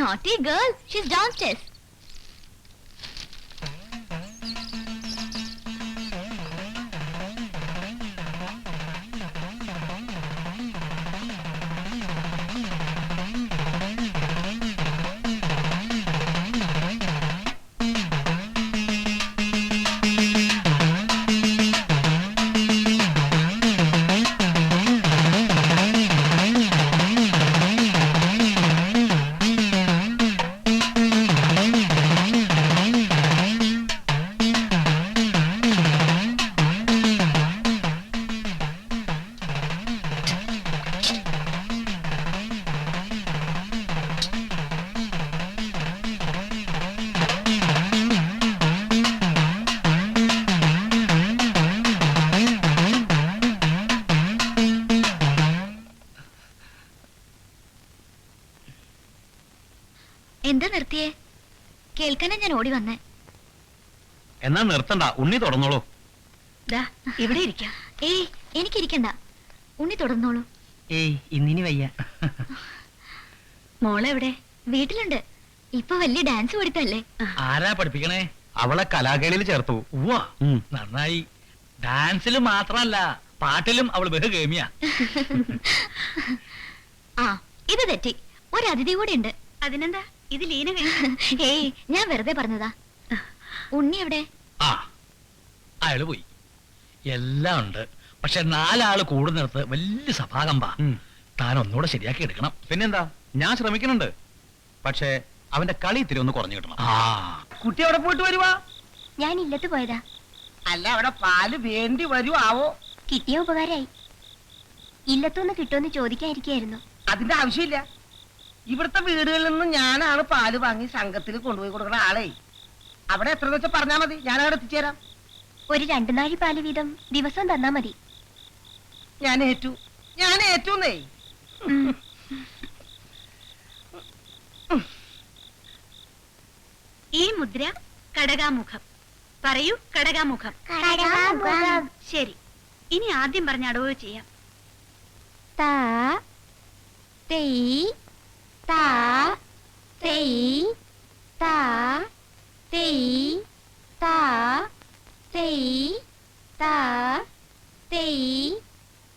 naughty girl, she's downstairs. നിർത്തിയേ? കേൾക്കാനാ ഞാൻ ഓടി വന്നേ. എന്നാ നിർത്തണ്ട, ഉണ്ണി തുടർന്നോളൂ. ദാ ഇവിടെ ഇരിക്കാം. ഏയ് എനിക്കിരിക്കണ്ട, ഉണ്ണി തുടർന്നോളൂ. ഏയ് ഇന്നിനി വയ്യ. മോളെവിടെ? വീട്ടിലുണ്ട്. ഇപ്പൊ വലിയ ഡാൻസ് പഠിത്തല്ലേ? ആരാ പഠിപ്പിക്കണേ? അവളെ കലാകേളിയിൽ ചേർത്തു. ഉവ്വ, നന്നായി. ഡാൻസിലും മാത്രമല്ല, പാട്ടിലും അവൾ ബഹുഗേമിയാ. ആ ഇത് തെറ്റി. ഒരു അതിഥി കൂടെ ഉണ്ട്. അതിനെന്താ? ഇത് ലീന. ഏയ് ഞാൻ വെറുതെ പറഞ്ഞതാ. ഉണ്ണി എവിടെ? ആ അയാള് പോയി. എല്ലാം ഉണ്ട്, പക്ഷെ 4 ആള് കൂടുന്നിടത്ത് വലിയ സഭാകമ്പാ. താൻ ഒന്നുകൂടെ ശരിയാക്കി എടുക്കണം. പിന്നെന്താ, ഞാൻ ശ്രമിക്കുന്നുണ്ട്. പക്ഷേ അവന്റെ കളി ഇത്തിരി ഒന്ന് കുറഞ്ഞു കിട്ടണം. ആ കുട്ടി അവിടെ പോയിട്ട് വരുവാ? ഞാൻ ഇല്ലത്ത് പോയതാ. അല്ല അവിടെ പാല് വേണ്ടി വരുവാവോ? കിട്ടിയ ഉപകാരമായി. ഇല്ലത്തുനിന്ന് കിട്ടുമെന്ന് ചോദിക്കാതിരിക്കായിരുന്നു. അതിന്റെ ആവശ്യമില്ല. ഇവിടുത്തെ വീടുകളിൽ നിന്ന് ഞാനാണ് പാല് വാങ്ങി സംഘത്തിൽ കൊണ്ടുപോയി കൊടുക്കുന്ന ആളെ. അവിടെ എത്ര വെച്ചാൽ പറഞ്ഞാ മതി, ഞാൻ അവിടെ എത്തിച്ചേരാം. ഒരു 2 നാഴി പാല് വീതം ദിവസം തന്നാ മതി. ഞാൻ ഏറ്റൂന്നേ. ഈ മുദ്ര കടകാമുഖം. പറയൂ, കടകാമുഖം. ശരി, ഇനി ആദ്യം പറഞ്ഞ അടവ് ചെയ്യാം. താ തെയ് താ തെയ് താ തെയ് താ തെയ് താ തെയ്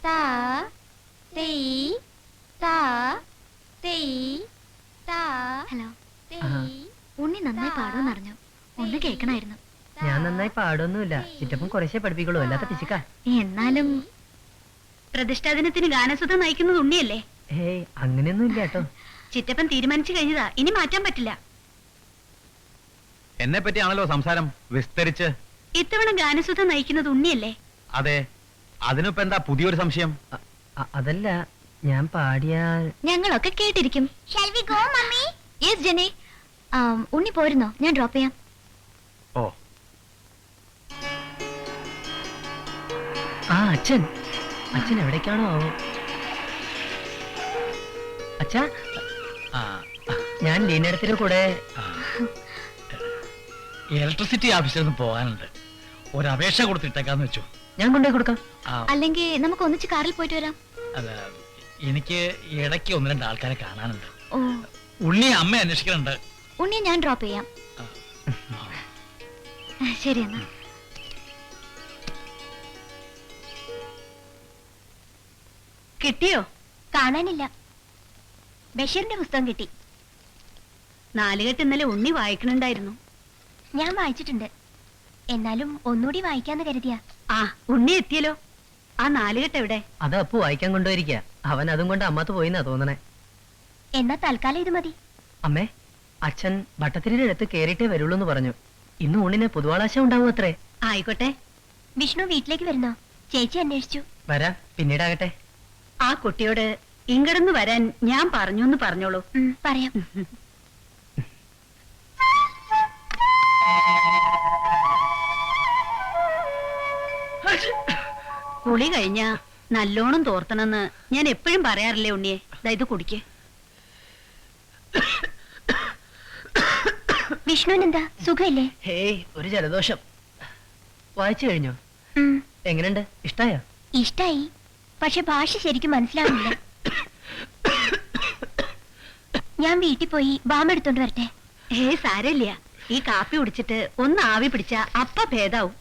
താ തെയ് താ തെയ് താ. ഹലോ, തെയ്. ഉണ്ണി നന്നായി പാടുമെന്നറിഞ്ഞു. ഒന്ന് കേൾക്കണായിരുന്നു. ഞാൻ നന്നായി പാടൊന്നുമില്ല. ചിറ്റപ്പൻ കുറേശ്ശെ പഠിപ്പിക്കുള്ളൂ, അല്ലാത്ത പിശുക്കാ. എന്നാലും പ്രതിഷ്ഠാ ദിനത്തിന് ഗാനസുധ നയിക്കുന്നത് ഉണ്ണിയല്ലേ? ഏയ് അങ്ങനെയൊന്നും ഇല്ല കേട്ടോ. ചിറ്റപ്പൻ തീരുമാനിച്ചു കഴിഞ്ഞതാ, ഇനി മാറ്റാൻ പറ്റില്ല. എന്നെ പറ്റിയാണല്ലോ സംസാരം വിസ്തരിച്ച്. ഇത്തവണ ഗാനസുധ നയിക്കുന്നത് ഉണ്ണിയല്ലേ? അതെ, അതിനിപ്പോ എന്താ പുതിയൊരു സംശയം? അതല്ല, ഞാൻ പാടിയാൽ ഞങ്ങളൊക്കെ കേട്ടിരിക്കും. യെസ് ജെനി. ഉണ്ണി പോരുന്നോ? ഞാൻ ഡ്രോപ്പ് ചെയ്യാം. ഓ, ആ അച്ഛൻ എവിടേക്കാണോ ആവോ? അച്ഛാ, ആ, ഞാൻ ലീനടത്തിന്റെ കൂടെ. ആ. ഇലക്ട്രിസിറ്റി ഓഫീസിൽ നിന്ന് പോകാനുണ്ട്. ഒരു അപേക്ഷ കൊടുത്തിട്ടേക്കാന്ന് വെച്ചു. ഞാൻ കൊണ്ടുപോയി കൊടുക്കാം. ആ, അല്ലെങ്കിൽ നമുക്ക് ഒന്നിച്ച് കാറിൽ പോയിട്ട് വരാം. അല്ല, എനിക്ക് ഇടയ്ക്ക് 1-2 ആൾക്കാരെ കാണാനുണ്ട്. ഓ, ഉണ്ണി അമ്മ അന്വേഷിക്കുന്നുണ്ട്. ഉണ്ണിയെ ഞാൻ ഡ്രോപ്പ് ചെയ്യാം. ശരി എന്നാ. കിട്ടിയോ? കാണാനില്ല. ബഷീറിന്റെ പുസ്തകം കിട്ടി. 4 കെട്ട് ഇന്നലെ ഉണ്ണി വായിക്കണുണ്ടായിരുന്നു. ഞാൻ വായിച്ചിട്ടുണ്ട്. എന്നാലും ഒന്നുകൂടി വായിക്കാന്ന് കരുതിയാ. ആ, ഉണ്ണി എത്തിയല്ലോ. ആ 4 കെട്ട് എവിടെ? അത് അപ്പു വായിക്കാൻ കൊണ്ടുപോയിരിക്കുക. അവൻ അതും കൊണ്ട് അമ്മത്ത് പോയിന്നാ തോന്നണേ. എന്നാ തൽക്കാലം ഇത് മതി. അമ്മേ, അച്ഛൻ ഭട്ടത്തിരിയുടെ അടുത്ത് കേറിയിട്ടേ വരുള്ളൂ എന്ന് പറഞ്ഞു. ഇന്ന് ഊണിന് പൊതുവാളാശ ഉണ്ടാവും അത്രേ. ആയിക്കോട്ടെ. വിഷ്ണു വീട്ടിലേക്ക് വരുന്നോ? ചേച്ചി അന്വേഷിച്ചു. വരാം, പിന്നീടാകട്ടെ. ആ കുട്ടിയോട് ഇങ്ങടന്ന് വരാൻ ഞാൻ പറഞ്ഞു എന്ന് പറഞ്ഞോളൂ. പറയാം. കുളി കഴിഞ്ഞ നല്ലോണം തോർത്തണമെന്ന് ഞാൻ എപ്പോഴും പറയാറില്ലേ ഉണ്ണിയെ? ഇത് കുടിക്കേ. വിഷ്ണുവിനെന്താ സുഖമില്ലേ? ഹേയ്, ഒരു ജലദോഷം. വായിച്ചു കഴിഞ്ഞോ? എങ്ങനെയുണ്ട്? ഇഷ്ടായോ? ഇഷ്ടായി, പക്ഷെ ഭാഷ ശരിക്കും മനസ്സിലാവുന്നില്ല. ഞാൻ വീട്ടിൽ പോയി ബാം എടുത്തോണ്ട് വരട്ടെ? സാരമില്ല. ഈ കാപ്പി കുടിച്ചിട്ട് ഒന്ന് ആവി പിടിച്ച അപ്പ ഭേദാവും.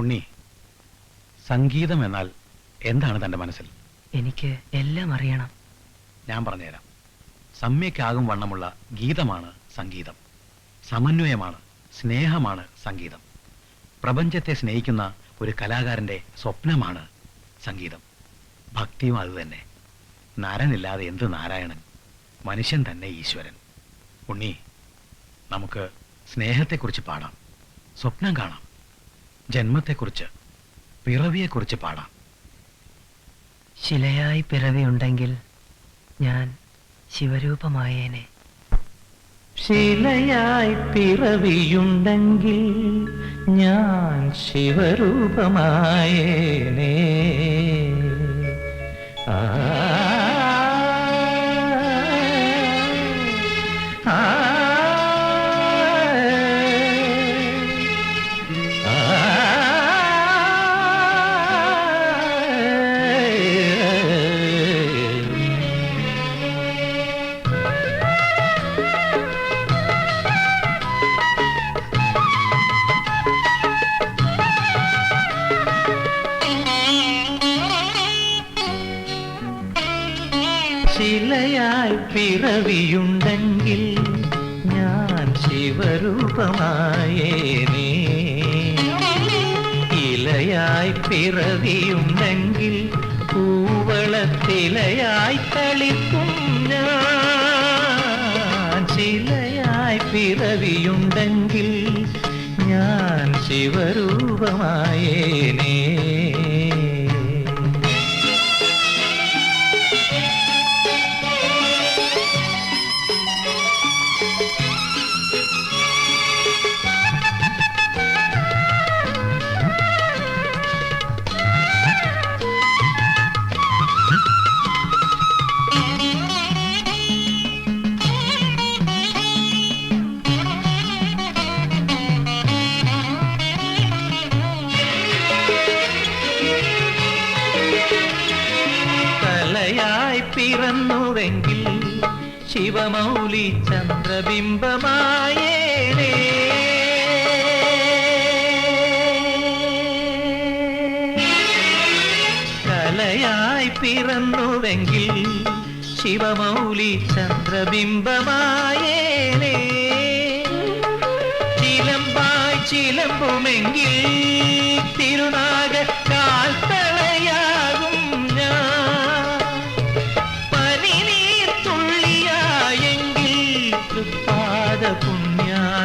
ഉണ്ണി, സംഗീതം എന്നാൽ എന്താണ് തന്റെ മനസ്സിൽ? എനിക്ക് എല്ലാം അറിയണം. ഞാൻ പറഞ്ഞുതരാം. സമ്യക്കാകും വണ്ണമുള്ള ഗീതമാണ് സംഗീതം. സമന്വയമാണ്, സ്നേഹമാണ് സംഗീതം. പ്രപഞ്ചത്തെ സ്നേഹിക്കുന്ന ഒരു കലാകാരന്റെ സ്വപ്നമാണ് സംഗീതം. ഭക്തിയും അതുതന്നെ. നരനില്ലാതെ എന്ത് നാരായണൻ, മനുഷ്യൻ തന്നെ ഈശ്വരൻ. ഉണ്ണി, നമുക്ക് സ്നേഹത്തെക്കുറിച്ച് പാടാം, സ്വപ്നം കാണാം, ജന്മത്തെക്കുറിച്ച്, പിറവിയെക്കുറിച്ച് പാടാം. ശിലയായി പിറവിയുണ്ടെങ്കിൽ ഞാൻ ശിവരൂപമായേനെ. ശിലയായി പിറവിയുണ്ടെങ്കിൽ ഞാൻ ശിവരൂപമായേനേ. ആ ആ ശിലയായി പിറവിയുണ്ടെങ്കിൽ ഞാൻ ശിവരൂപമായേനേ. ഇലയായി പിറവിയുണ്ടെങ്കിൽ പൂവളത്തിലയായി കളിക്കും ഞാൻ. ശിലയായി പിറവിയുണ്ടെങ്കിൽ ഞാൻ ശിവരൂപമായേനേ. പിറന്നുവെങ്കിൽ ശിവമൗലി ചന്ദ്രബിംബമായേനേ. കലയായി പിറന്നുവെങ്കിൽ ശിവമൗലി ചന്ദ്രബിംബമായേനേ. ചിലമ്പായി ചിലമ്പുമെങ്കിൽ തിരുനാഗ കാൽത്തളയാകും ഞാൻ. പാദ പുണ്യാകമായേനേ.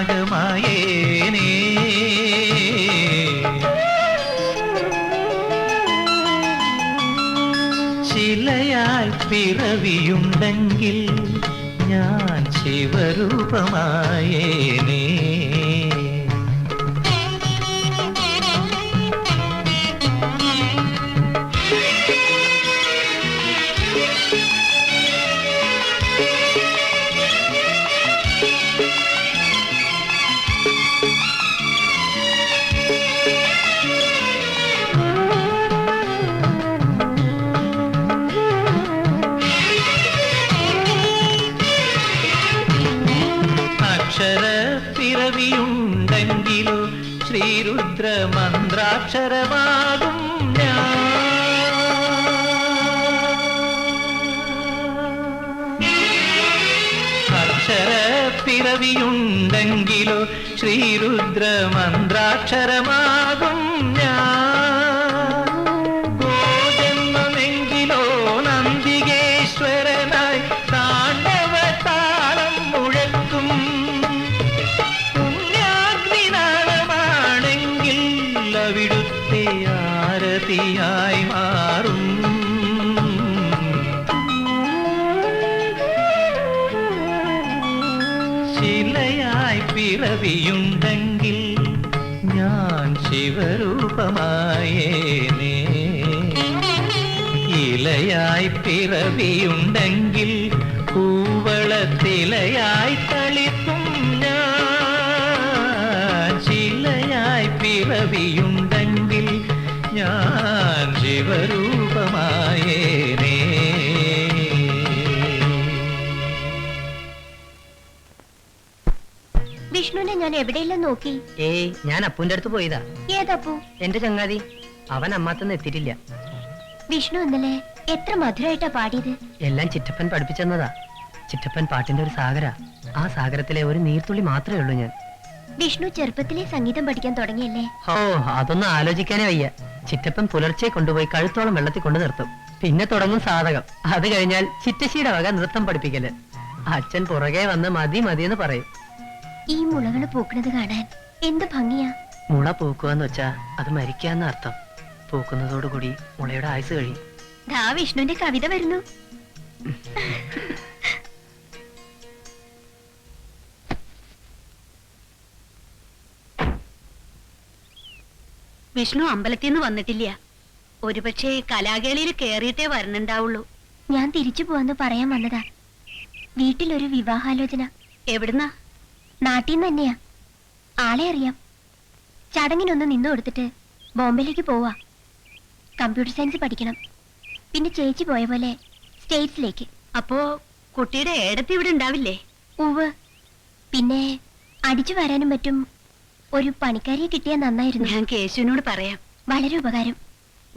ശിലയായി പിറവിയുണ്ടെങ്കിൽ ഞാൻ ശിവരൂപമായേനേ. പിറവിയുണ്ടെങ്കിലോ ശ്രീരുദ്ര മന്ത്രാക്ഷരമാകും ഞാൻ. അക്ഷര പിറവിയുണ്ടെങ്കിലോ ശ്രീരുദ്ര മന്ത്രാക്ഷരമാകും ഞാൻ. ഗോജന്മമെങ്കിലോ നന്ദികേശ്വരനായി താണ്ഡവ താളം മുഴക്കും. അവിടുത്തെ ആരതിയായി മാറും. ശിലയായി പിറവിയുണ്ടെങ്കിൽ ഞാൻ ശിവരൂപമായേനേ. ഇലയായി പിറവിയുണ്ടെങ്കിൽ പൂവളത്തിലയായി കളിക്കും ഞാൻ. ശിലയായി പിറവിയുണ്ടെങ്കിൽ ഞാൻ ശിവരൂപമായേനേ. വിഷ്ണുവിനെ ഞാൻ എവിടെയെല്ലാം നോക്കി. ഏയ്, ഞാൻ അപ്പുന്റെ അടുത്ത് പോയതാ. ഏതപ്പു? എന്റെ ചങ്ങാതി. അവൻ അമ്മാത്തൊന്നും എത്തിയിട്ടില്ല. വിഷ്ണു ഇന്നലെ എത്ര മധുരമായിട്ടാ പാടിയത്. എല്ലാം ചിറ്റപ്പൻ പഠിപ്പിച്ചെന്നതാ. ചിറ്റപ്പൻ പാട്ടിന്റെ ഒരു സാഗര. ആ സാഗരത്തിലെ ഒരു നീർത്തുള്ളി മാത്രമേ ഉള്ളൂ ഞാൻ. വിഷ്ണു ചെറുപ്പത്തിലെ സംഗീതം പഠിക്കാൻ തുടങ്ങിയല്ലേ? ഓ, അതൊന്നും ആലോചിക്കാനേ വയ്യ. ചിറ്റപ്പൻ പുലർച്ചെ കൊണ്ടുപോയി കഴുത്തോളം വെള്ളത്തിൽ കൊണ്ടു നിർത്തും. പിന്നെ തുടങ്ങും സാധകം. അത് കഴിഞ്ഞാൽ ചിറ്റശ്ശിയുടെ വക നൃത്തം പഠിപ്പിക്കല്. അച്ഛൻ പുറകെ വന്ന് മതി മതിയെന്ന് പറയും. ഈ മുളകള് പൂക്കുന്നത് കാണാൻ എന്ത് ഭംഗിയാ. മുള പൂക്കുവെന്ന് വെച്ചാ അത് മരിക്കാന്ന അർത്ഥം. പൂക്കുന്നതോടുകൂടി മുളയുടെ ആയുസ് കഴിയും. ദാ വിഷ്ണുവിന്റെ കവിത വരുന്നു. വിഷ്ണു അമ്പലത്തിൽ നിന്ന് വന്നിട്ടില്ല. ഒരുപക്ഷെ കലാകേളിയിൽ കേറിയിട്ടേ വരണുണ്ടാവുള്ളൂ. ഞാൻ തിരിച്ചു പോവാന്ന് പറയാൻ വന്നതാ. വീട്ടിലൊരു വിവാഹാലോചന. എവിടുന്നാ? നാട്ടിൽ നിന്ന് തന്നെയാ. ആളെ അറിയാം. ചടങ്ങിനൊന്ന് നിന്നു കൊടുത്തിട്ട് ബോംബെയിലേക്ക് പോവാ. കമ്പ്യൂട്ടർ സയൻസ് പഠിക്കണം. പിന്നെ ചേച്ചി പോയ പോലെ സ്റ്റേറ്റ്സിലേക്ക്. അപ്പോ കുട്ടിയുടെ ഏടത്തി ഇവിടെ ഉണ്ടാവില്ലേ? ഉവ്. പിന്നെ അടിച്ചു വരാനും പറ്റും. ഒരു പണിക്കാരിയെ കിട്ടിയാൽ നന്നായിരുന്നു. ഞാൻ കേശുവിനോട് പറയാം. വളരെ ഉപകാരം.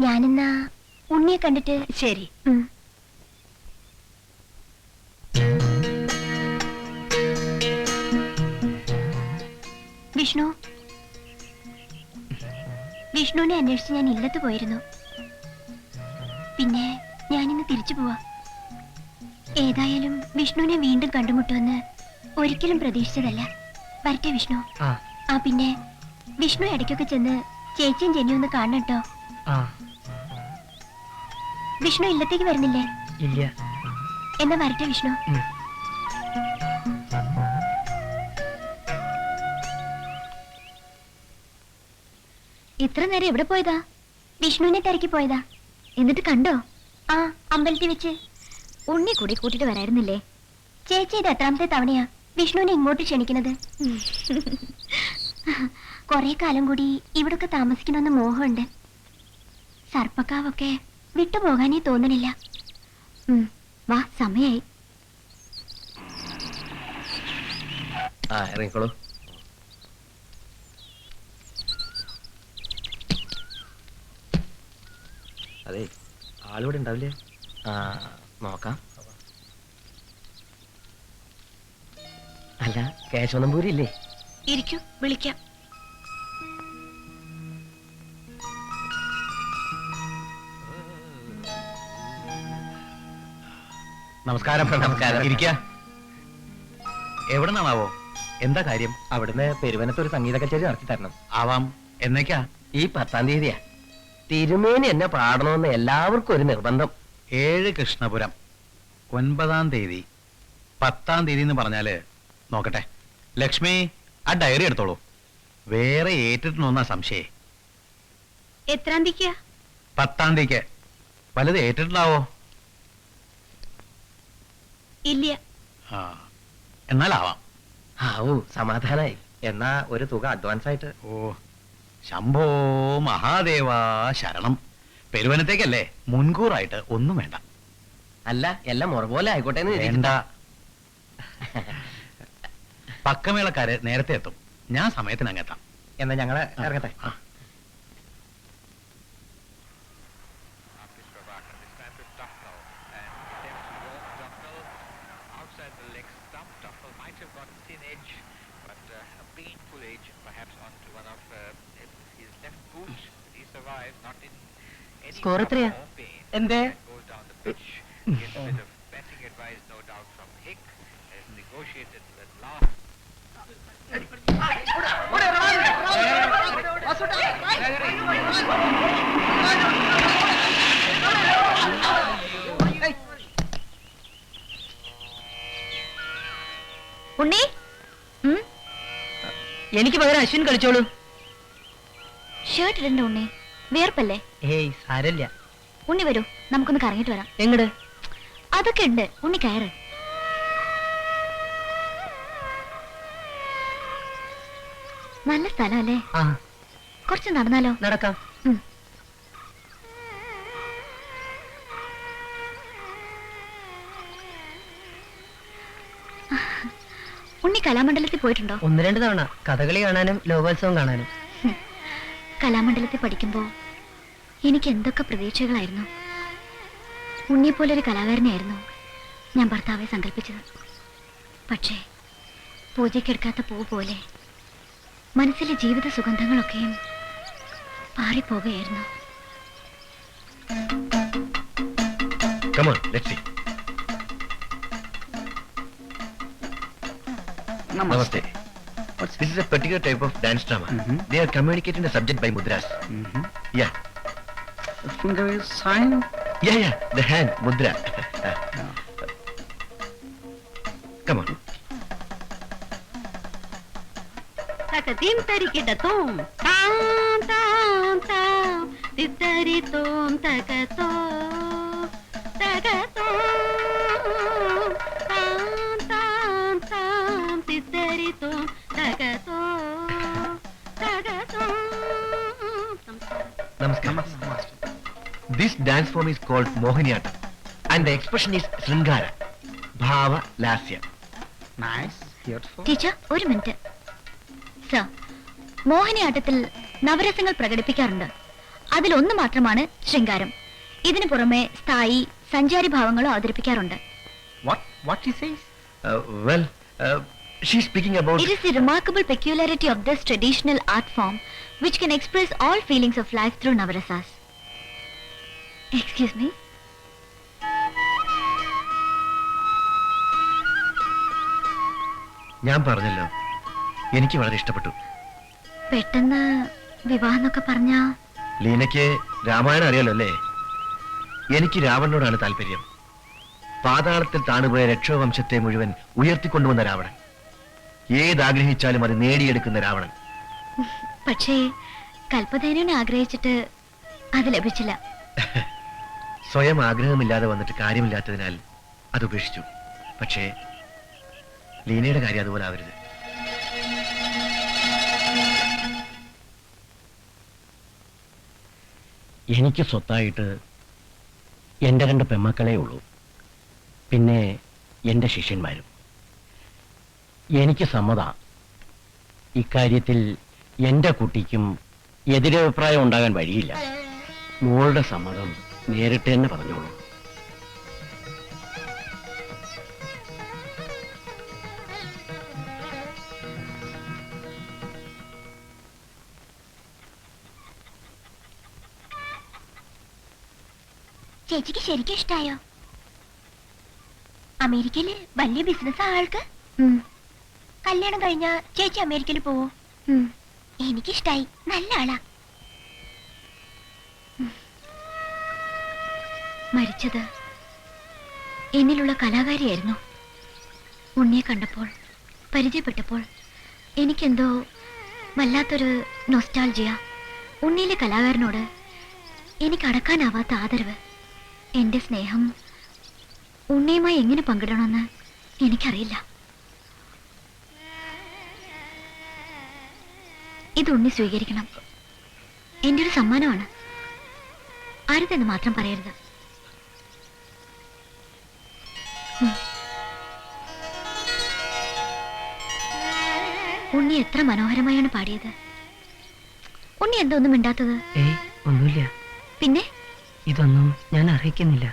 ഞാനെന്നാ ഉണ്ണിയെ കണ്ടിട്ട്. ശരി. വിഷ്ണു, വിഷ്ണുവിനെ അന്വേഷിച്ച് ഞാൻ ഇല്ലത്ത് പോയിരുന്നു. പിന്നെ ഞാനിന്ന് തിരിച്ചു പോവാ. ഏതായാലും വിഷ്ണുവിനെ വീണ്ടും കണ്ടുമുട്ടുമെന്ന് ഒരിക്കലും പ്രതീക്ഷിച്ചതല്ല. വരട്ടെ വിഷ്ണു. ആ പിന്നെ വിഷ്ണു ഇടയ്ക്കൊക്കെ ചെന്ന് ചേച്ചിയും ജെന്നിയും ഒന്ന് കാണണം കേട്ടോ. വിഷ്ണു ഇല്ലത്തേക്ക് വരുന്നില്ലേ? ഇല്ല. എന്നാ വരട്ടെ വിഷ്ണു. ഇത്ര നേരം എവിടെ പോയതാ? വിഷ്ണുവിനെ തിരക്കി പോയതാ. എന്നിട്ട് കണ്ടോ? ആ, അമ്പലത്തിൽ വെച്ച്. ഉണ്ണി കൂടി കൂട്ടിട്ട് വരായിരുന്നില്ലേ? ചേച്ചി ഇത് എത്രാമത്തെ തവണയാ വിഷ്ണുവിനെ ഇങ്ങോട്ട് ക്ഷണിക്കുന്നത്? കുറെ കാലം കൂടി ഇവിടൊക്കെ താമസിക്കണമെന്ന് മോഹമുണ്ട്. സർപ്പക്കാവൊക്കെ വിട്ടുപോകാനേ തോന്നണില്ല. വാ, സമയായി. ഇറങ്ങിക്കോളൂ. അതെ, ആളിവിടെ ഉണ്ടാവില്ലേ? നോക്കാം. അല്ല, കേശവനമ്പൂരി ഇല്ലേ? ഇരിക്കൂ, വിളിക്കാം. നമസ്കാരം. നമസ്കാരം. ഇരിക്ക. എവിടെ നിന്നാണാവോ? എന്താ കാര്യം? അവിടുന്ന് പെരുവനത്ത് ഒരു സംഗീത കച്ചേരി നടത്തി തരണം. ആവാം. എന്നേക്കാ? ഈ 10-ാം തീയതിയാ. തിരുമേനി എന്നെ പാടണമെന്ന് എല്ലാവർക്കും ഒരു നിർബന്ധം. 7 കൃഷ്ണപുരം 9-ാം തീയതി 10-ാം തീയതി എന്ന് പറഞ്ഞാല് നോക്കട്ടെ. ലക്ഷ്മി, ആ ഡയറി എടുത്തോളൂ. വേറെ ഏറ്റിട്ടുണ്ടോന്നാ സംശയേ. എത്രാം തീയതിക്കാ? 10-ാം തീയതിക്ക്. വലുത് ഏറ്റിട്ടുണ്ടാവോ? ഇല്ല. എന്നാലാവാം. ആവൂ, സമാധാനായി. എന്നാ ഒരു തുക അഡ്വാൻസ് ആയിട്ട്. ഓ, ശംഭോ മഹാദേവ ശരണം. പെരുവനത്തേക്കല്ലേ, മുൻകൂറായിട്ട് ഒന്നും വേണ്ട. അല്ല, എല്ലാം മുറ പോലെ ആയിക്കോട്ടെ എന്ന് വേണ്ട. പക്കമേളക്കാര് നേരത്തെ എത്തും. ഞാൻ സമയത്തിന് അങ്ങെത്താം. എന്നാ ഞങ്ങളെ ഇറങ്ങട്ടെ. സ്കോർ എത്രയാ? എന്തേ? ഉണ്ണി, എനിക്ക് പകരം അശ്വിൻ കളിച്ചോളൂ. ഷർട്ട് ഇടണ്ട ഉണ്ണി, വേർപ്പല്ലേ? ഏയ് സാരല്ല. ഉണ്ണി വരൂ, നമുക്കൊന്ന് കറങ്ങിട്ട് വരാം. എങ്ങട്? അതൊക്കെ ഉണ്ട്, ഉണ്ണി കയറ്. നല്ല സ്ഥലമല്ലേ? ആ, കുറച്ച് നടന്നാലോ? നടക്കാം. ഉണ്ണി കലാമണ്ഡലത്തിൽ പോയിട്ടുണ്ടോ? 1-2 തവണ കഥകളി കാണാനും ലോകോത്സവം കാണാനും. കലാമണ്ഡലത്തിൽ പഠിക്കുമ്പോൾ എനിക്ക് എന്തൊക്കെ പ്രതീക്ഷകളായിരുന്നു. ഉണ്ണിയെപ്പോലൊരു കലാകാരനെയായിരുന്നു ഞാൻ ഭർത്താവെ സങ്കല്പിച്ചത്. പക്ഷേ പൂജയ്ക്കെടുക്കാത്ത പൂ പോലെ മനസ്സിലെ ജീവിത സുഗന്ധങ്ങളൊക്കെയും പാറിപ്പോകുകയായിരുന്നു. Come on, let's see. Namaste. This is a particular type of dance drama. They are communicating the subject by mudras. Yeah. The finger is sign. Yeah. The hand, mudra. Come on. തകതീം തരികിടതോം താം താം താം തിത്തരി തോം തകതോ തകതോ താം താം താം തിത്തരി തോം തകതോ തകതോ. നമസ്കാരം. This dance form is called Mohiniyattam and the expression is Sringara, Bhava Lasya. Nice, beautiful. Teacher ഒരു മിനിറ്റ്. സർ, മോഹിനിയാട്ടത്തിൽ നവരസങ്ങൾ പ്രകടിപ്പിക്കാറുണ്ട്. അതിലൊന്ന് മാത്രമാണ് ശൃംഗാരം. ഇതിനു പുറമെ സ്ഥായി സഞ്ചാരി ഭാവങ്ങളും അവതരിപ്പിക്കാറുണ്ട്. What she says? Well, she's speaking about... It is the remarkable peculiarity of this traditional art form which can express all feelings of life through navarasas. Excuse me. ഞാൻ പറഞ്ഞല്ലോ, എനിക്ക് വളരെ ഇഷ്ടപ്പെട്ടു. പെട്ടെന്ന് വിവാഹം എന്നൊക്കെ പറഞ്ഞാ ലീനയ്ക്ക് രാമായണം അറിയാലോ അല്ലേ? എനിക്ക് രാവണനോടാണ് താല്പര്യം. പാതാളത്തിൽ താണുപോയ രക്ഷോവംശത്തെ മുഴുവൻ ഉയർത്തിക്കൊണ്ടുവന്ന രാവണൻ, ഏതാഗ്രഹിച്ചാലും അത് നേടിയെടുക്കുന്ന രാവണൻ. പക്ഷേ കൽപ്പതേനെ ആഗ്രഹിച്ചിട്ട് അത് ലഭിച്ചില്ല. സ്വയം ആഗ്രഹമില്ലാതെ വന്നിട്ട് കാര്യമില്ലാത്തതിനാൽ അത് ഉപേക്ഷിച്ചു. പക്ഷേ ലീനയുടെ കാര്യം അതുപോലെ ആവരുത്. എനിക്ക് സ്വത്തായിട്ട് എൻ്റെ 2 പെമ്മക്കളേ ഉള്ളൂ, പിന്നെ എൻ്റെ ശിഷ്യന്മാരും. എനിക്ക് സമ്മതാ. ഇക്കാര്യത്തിൽ എൻ്റെ കുട്ടിക്കും എതിരഭിപ്രായം ഉണ്ടാകാൻ വഴിയില്ല. മോളുടെ സമ്മതം നേരിട്ട് തന്നെ പറഞ്ഞോളൂ. ചേച്ചിക്ക് ശരിക്കും ഇഷ്ടായോ? അമേരിക്കയില് വലിയ ബിസിനസ് ആൾക്ക്. കല്യാണം കഴിഞ്ഞ ചേച്ചി അമേരിക്കയിൽ പോവോ? എനിക്കിഷ്ടായി, നല്ല ആളാ. മരിച്ചത് എന്നിലുള്ള കലാകാരിയായിരുന്നു. ഉണ്ണിയെ കണ്ടപ്പോൾ, പരിചയപ്പെട്ടപ്പോൾ എനിക്കെന്തോ വല്ലാത്തൊരു നൊസ്റ്റാൾജിയ. ഉണ്ണിയിലെ കലാകാരനോട് എനിക്ക് അടക്കാനാവാത്ത ആദരവ്. എന്റെ സ്നേഹം ഉണ്ണിയുമായി എങ്ങനെ പങ്കിടണമെന്ന് എനിക്കറിയില്ല. ഇത് ഉണ്ണി സ്വീകരിക്കണം. എൻ്റെ ഒരു സമ്മാനമാണ്. ആരുതെന്ന് മാത്രം പറയരുത്. ഉണ്ണി എത്ര മനോഹരമായാണ് പാടിയത്. ഉണ്ണി എന്താ ഒന്നും മിണ്ടാത്തത്? ഒന്നുമില്ല. പിന്നെ ഇതൊന്നും ഞാൻ അറിയിക്കുന്നില്ല.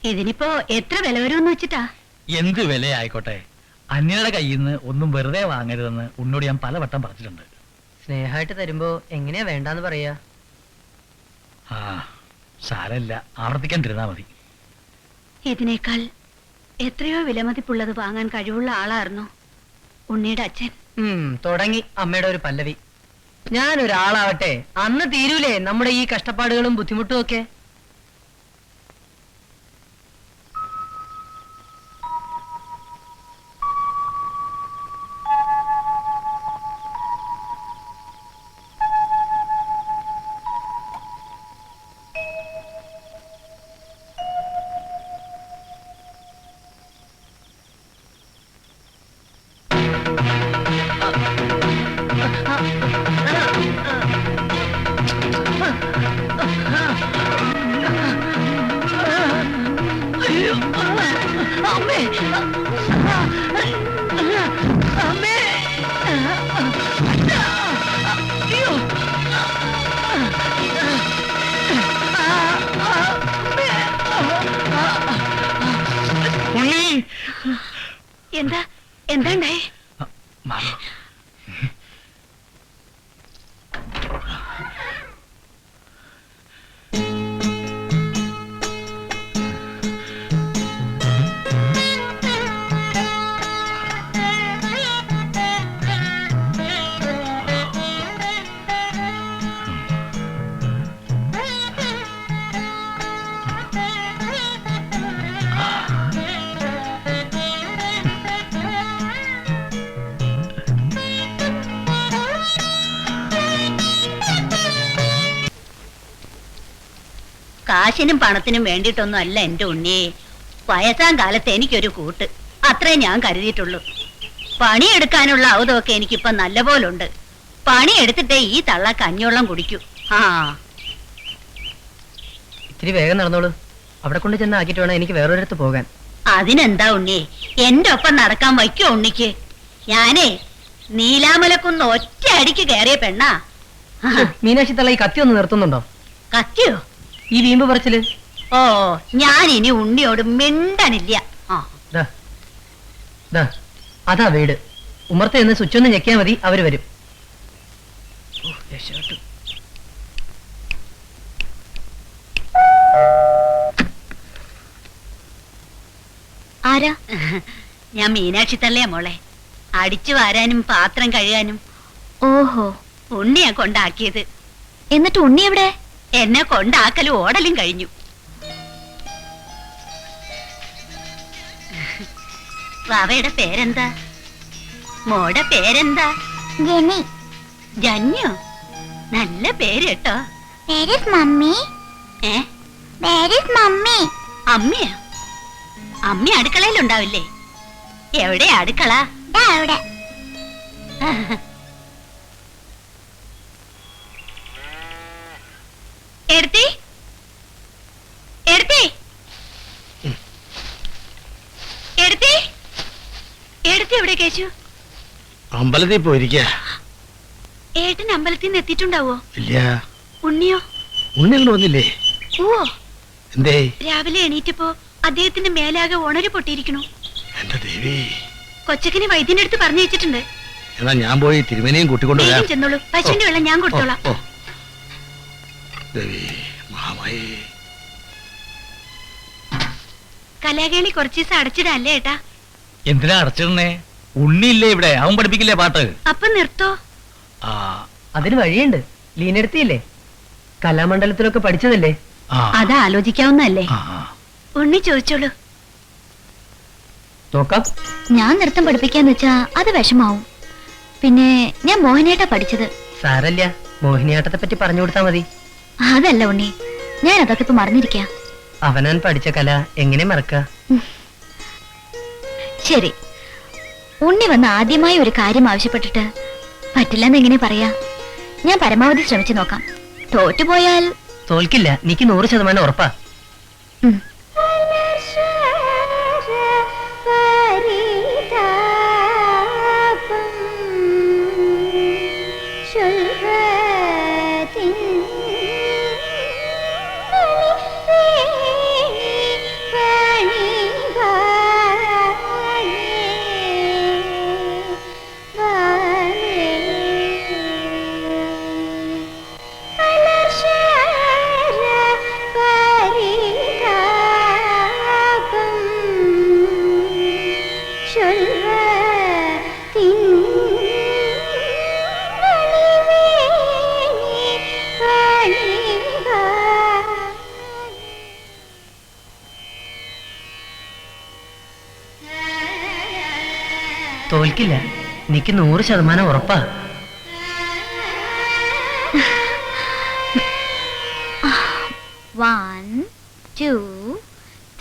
ഇതിനിപ്പോ എത്ര വില വരുമെന്ന് വെച്ചിട്ടാ? എന്ത് വിലയായിക്കോട്ടെ, അന്യയുടെ കയ്യിൽ നിന്ന് ഒന്നും വെറുതെ വാങ്ങരുതെന്ന് ഉന്നോട് ഞാൻ പലവട്ടം പറഞ്ഞിട്ടുണ്ട്. സ്നേഹമായിട്ട് തരുമ്പോ എങ്ങനെയാ വേണ്ടാന്ന് പറയാ? ആ, സാരമില്ല, ആവർത്തിക്കാണ്ടിരുന്നാ മതി. ഇതിനേക്കാൾ എത്രയോ വിലമതിപ്പുള്ളത് വാങ്ങാൻ കഴിവുള്ള ആളായിരുന്നു ഉണ്ണിയുടെ അച്ഛൻ. തുടങ്ങി അമ്മയുടെ ഒരു പല്ലവി. ഞാനൊരാളാവട്ടെ, അന്ന് തീരൂലേ നമ്മുടെ ഈ കഷ്ടപ്പാടുകളും ബുദ്ധിമുട്ടും ഒക്കെ. എന്താ എന്താണ്ടായി? മാറി. കാശിനും പണത്തിനും വേണ്ടിയിട്ടൊന്നും അല്ല എന്റെ ഉണ്ണിയെ. വയസ്സാം കാലത്ത് എനിക്കൊരു കൂട്ട്, അത്രേ ഞാൻ കരുതിയിട്ടുള്ളൂ. പണിയെടുക്കാനുള്ള ഔതമൊക്കെ എനിക്കിപ്പൊ നല്ല പോലുണ്ട്. പണിയെടുത്തിട്ടേ ഈ തള്ള കഞ്ഞിവെള്ളം കുടിക്കൂ. ആ ഇത്തിരി വേഗം നടന്നോളൂ. അവിടെ കൊണ്ട് ചെന്ന് ആക്കിയിട്ട് വേണം എനിക്ക് വേറൊരിടത്ത് പോകാൻ. അതിനെന്താ ഉണ്ണിയെ, എന്റെ ഒപ്പം നടക്കാൻ വയ്ക്കോ ഉണ്ണിക്ക്? ഞാനേ നീലാമലക്കുന്ന് ഒറ്റ അടിക്ക് കയറിയ പെണ്ണാ. മീനാക്ഷി തള്ള ഈ കത്തി ഒന്ന് നിർത്തുന്നുണ്ടോ? കത്തിയോ? ഈ വീമ്പ് പറച്ചില്. ഓ, ഞാൻ ഇനി ഉണ്ണിയോട് മിണ്ടനില്ല. ആ ദാ, ദാ, അതാ വീട്. ഉമ്മർത്ത് നിന്ന് സ്വിച്ച് ഒന്ന് ഞെക്കിയാൽ മതി, അവര് വരും. ഓ, രക്ഷപ്പെട്ടു. ആരാ? ഞാൻ മീനാക്ഷി തള്ളയാ മോളെ. അടിച്ചു വാരാനും പാത്രം കഴുകാനും ഓഹോ, ഉണ്ണിയാ കൊണ്ടാക്കിയത്. എന്നിട്ട് ഉണ്ണി എവിടെ? എന്നെ കൊണ്ടാക്കലും ഓടലും കഴിഞ്ഞു. വാവയുടെ പേരെന്താ? മോടെ പേരെന്താ? ജെനി. ജന്യോ? നല്ല പേര് കേട്ടോ. Where is mommy? ഏ, Where is mommy? അമ്മയോ? അമ്മ അടുക്കളയിലുണ്ടാവില്ലേ? എവിടെ അടുക്കള? ദാ അവിടെ. എടുത്തി എടുത്തി എടുത്തി എടുത്തി എവിടെ കേശു? അമ്പലത്തിൽ പോയിരിക്ക. ഏട്ടൻ അമ്പലത്തിൽ നിന്ന് എത്തിയിട്ടുണ്ടാവോ? ഇല്ല. ഉണ്ണിയോ? ഉണ്ണികൾ വന്നില്ലേ? ഓ, എന്തേ? രാവിലെ എണീറ്റപ്പോ അദ്ദേഹത്തിന്റെ മേലാകെ ഉണര് പൊട്ടിയിരിക്കണു. എന്റെ ദേവി, കൊച്ചക്കനെ വൈദ്യന്റെ അടുത്ത് പറഞ്ഞു വെച്ചിട്ടുണ്ട്. എന്നാ ഞാൻ പോയി തിരുമേനിയും കൂട്ടിക്കൊണ്ട് വരാം. വേഗം ചെന്നോളൂ, പശുവിന്റെ വെള്ളം ഞാൻ കൊടുത്തോളാം. ഓ, ദേവി മഹാമായി. കലാകേളി കുറച്ച് ദിവസം അടച്ചിടല്ലേ ഏട്ടാ? എന്തിനാ അടച്ചിടണേ? ഉണ്ണിയില്ലേ ഇവിടെ, അവൻ പഠിപ്പിക്കില്ലേ പാട്ട്? അപ്പൊ നിർത്തോ? ആ, അതിന് വഴിയുണ്ട്. ലീനെടുത്തില്ലേ? കലാമണ്ഡലത്തിലൊക്കെ പഠിച്ചതല്ലേ? ആ, അത് ആലോചിക്കാവുന്നല്ലേ. ആ, ആ. ഉണ്ണി ചോദിച്ചോളൂ. നോക്കാം. ഞാൻ നൃത്തം പഠിപ്പിക്കാന്ന് വെച്ചാ അത് വിഷമാവും. പിന്നെ ഞാൻ മോഹിനിയാട്ടാ പഠിച്ചത്. സാരല്ല, മോഹിനിയാട്ടത്തെ പറ്റി പറഞ്ഞു കൊടുത്താ മതി. അതല്ല ഉണ്ണി, ഞാൻ അതൊക്കെ ഇപ്പൊ മറന്നിരിക്കാ. അവനാൻ പഠിച്ച കല എങ്ങനെ മറക്ക? ശരി, ഉണ്ണി വന്ന് ആദ്യമായി ഒരു കാര്യം ആവശ്യപ്പെട്ടിട്ട് പറ്റില്ലെന്ന് എങ്ങനെ പറയാ? ഞാൻ പരമാവധി ശ്രമിച്ചു നോക്കാം. തോറ്റുപോയാൽ തോൽക്കില്ല, എനിക്ക് 100% ഉറപ്പാ. ഉം. തോൽക്കില്ല, എനിക്ക് 100% ഉറപ്പാ. One, 2,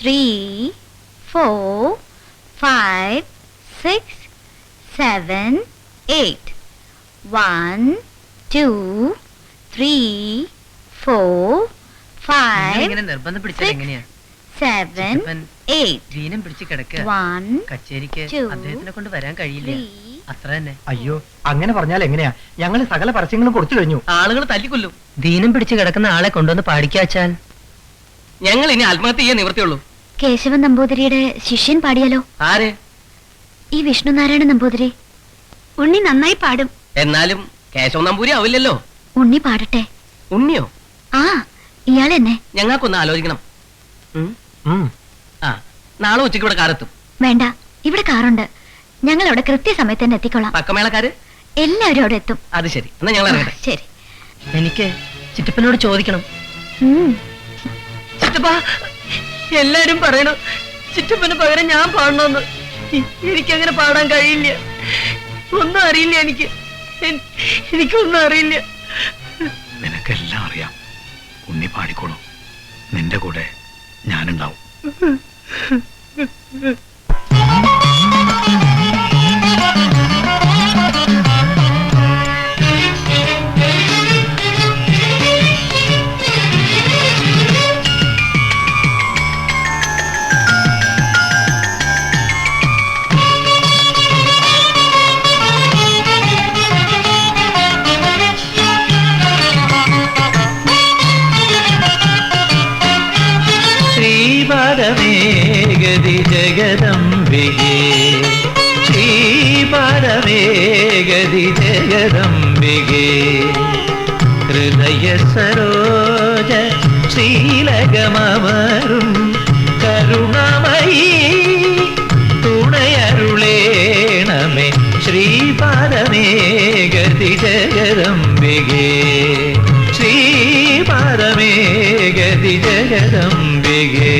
3, 4, 5, 6, 7, 8. 1, 2, 3, 4, 5, ഇങ്ങനെ നിർബന്ധം പിടിച്ചാൽ എങ്ങനെയാ? 7, 8. ദീനം പിടിച്ച് കിടക്കുക. 1, കച്ചേരിക്ക് 2, അദ്ദേഹത്തിനെ കൊണ്ട് വരാൻ കഴിയില്ല. 3. അത്ര തന്നെ. അയ്യോ, അങ്ങനെ പറഞ്ഞാൽ എങ്ങനെയാ? ഞങ്ങൾ സകല പരസ്യങ്ങളും കൊടുത്തു കഴിഞ്ഞു. ആളുകൾ തല്ലിക്കൊല്ലും. ദീനം പിടിച്ച് കിടക്കുന്ന ആളെ കൊണ്ടുവന്ന് പാടിക്കാച്ചാൽ ഞങ്ങൾ ഇനി ആത്മഹത്യ ചെയ്യാൻ നിവൃത്തിയുള്ളൂ. കേശവൻ നമ്പൂതിരിയുടെ ശിഷ്യൻ പാടിയാലോ? ആര്? ഈ വിഷ്ണുനാരായണ നമ്പൂതിരി. ഉണ്ണി നന്നായി പാടും. എന്നാലും കേശവ നമ്പൂരി ആവില്ലല്ലോ. ഉണ്ണി പാടട്ടെ. ഉണ്ണിയോ? ആ, ഇയാളെന്നെ. ഞങ്ങൾക്കൊന്ന് ആലോചിക്കണം. ആ, നാളെ ഉച്ചയ്ക്ക് ഇവിടെ കാരെത്തും. വേണ്ട, ഇവിടെ കാറുണ്ട്. ഞങ്ങൾ അവിടെ കൃത്യസമയത്ത് തന്നെ എത്തിക്കൊള്ളാം. പക്കമേളക്കാര്? എല്ലാവരും അവിടെ എത്തും. അത് ശരി, എന്നാ ഞങ്ങൾ ഇറങ്ങട്ടെ. ശരി. എനിക്ക് ചിറ്റപ്പനോട് ചോദിക്കണം. ഉം. ചിറ്റപ്പ, എല്ലാരും പറയണു ചിറ്റപ്പന് പകരം ഞാൻ പാടണമെന്ന്. എനിക്കങ്ങനെ പാടാൻ കഴിയില്ല. ഒന്നും അറിയില്ല എനിക്കൊന്നും അറിയില്ല. നിനക്കെല്ലാം അറിയാം. ഉണ്ണി പാടിക്കോളൂ. നിന്റെ കൂടെ ഞാനുണ്ടാവും. ശ്രീപരമേഗതി ജഗദംബികേ ശ്രീപരമേഗതി ജഗദംബികേ ഹൃദയ സരോജ ശ്രീലകമവരും കരുണമയീ തുണയരുളേണമേ ശ്രീപരമേഗതി ജഗദംബികേ ശ്രീപരമേഗതി ജഗദംബികേ.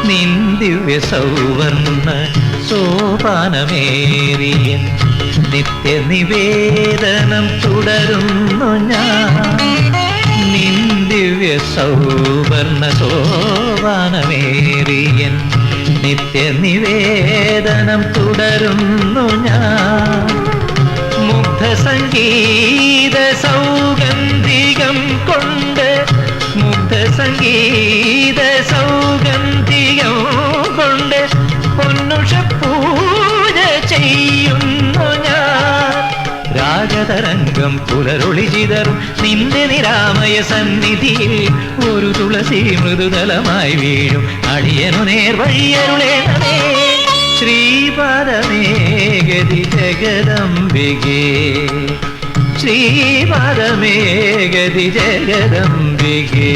നിന്ദിവ്യ സൗവർണ്ണ സോപാനമേറിയൻ നിത്യനിവേദനം തുടരുന്നു ഞാൻ. നിന്ദിവ്യ സൗവർണ്ണ സോപാനമേറിയൻ നിത്യനിവേദനം തുടരുന്നു ഞാൻ. മുഗ്ധ സംഗീത സൗഗന്ധികം കൊണ്ട് മുഗ്ധ സംഗീത സൗഗന്ധികം കൊണ്ട് പൊന്നുഷ പൂജ ചെയ്യുന്നു ഞാൻ. രാഗതരംഗം പുലരൊളി ചിതറും നിന്റെ നിരാമയ സന്നിധിയിൽ ഒരു തുളസി മൃദുതലമായി വീഴും അടിയനു നേർവഴിയരുളേണമേ ശ്രീപരമേഗതി ജഗദംബികേ ശ്രീപരമേഗതി ജഗദംബികേ.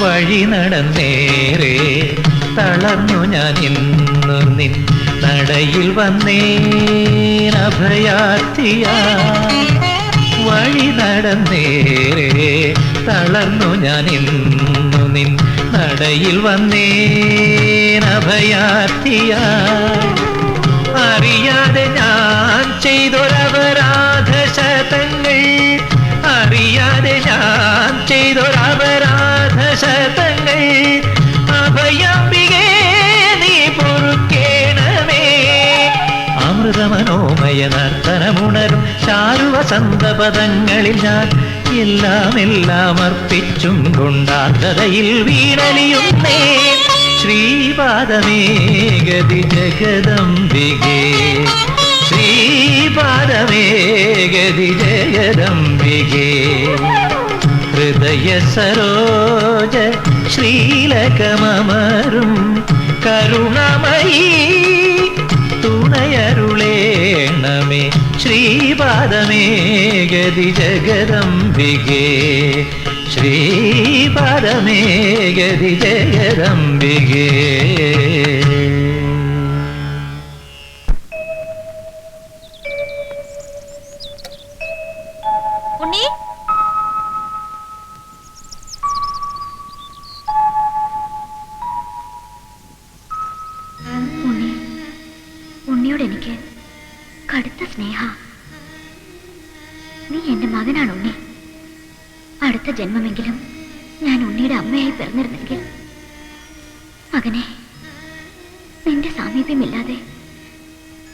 വഴി നടന്നേറെ തളർന്നു ഞാൻ ഇന്നു നിൻ നടയിൽ വന്നേനഭയാർത്ഥിയാ. വഴി നടന്നേറെ തളർന്നു ഞാൻ ഇന്നു നിൻ നടയിൽ വന്നേനഭയാർത്ഥിയാ. അറിയാതെ ഞാൻ ചെയ്തൊരപരാധ ശതങ്ങൾ അറിയാതെ ഞാൻ ചെയ്തൊരപരാധ ശതങ്ങൾ അഭയാംബികേ നീ പൊറുക്കേണമേ. അമൃതമനോമയ നർത്തനമുണരും ചാരുവസന്ത പദങ്ങളിൽ ഞാൻ എല്ലാം അർപ്പിച്ചും കൊണ്ടാർദ്രതയിൽ വീണലിയുന്നേ ശ്രീപാദമേഗതി ജഗദംബികേ ശ്രീപാദമേഗതി ജഗദംബികേ. ഹൃദയ സരോജ ശ്രീലകമവരും കരുണമയീ തുണയരുളേണമേ ശ്രീപാദമേഗതി ജഗദംബികേ ശ്രീപാദമേഗതി ജഗദംബികേ. ഉണ്ണി ഉണ്ണിയോട് എനിക്ക് കടുത്ത സ്നേഹ. നീ എന്റെ മകനാണ് ഉണ്ണി. അടുത്ത ജന്മമെങ്കിലും ഞാൻ ഉണ്ണിയുടെ അമ്മയായി പിറന്നിരുന്നെങ്കിൽ മകനെ നിന്റെ സാമീപ്യമില്ലാതെ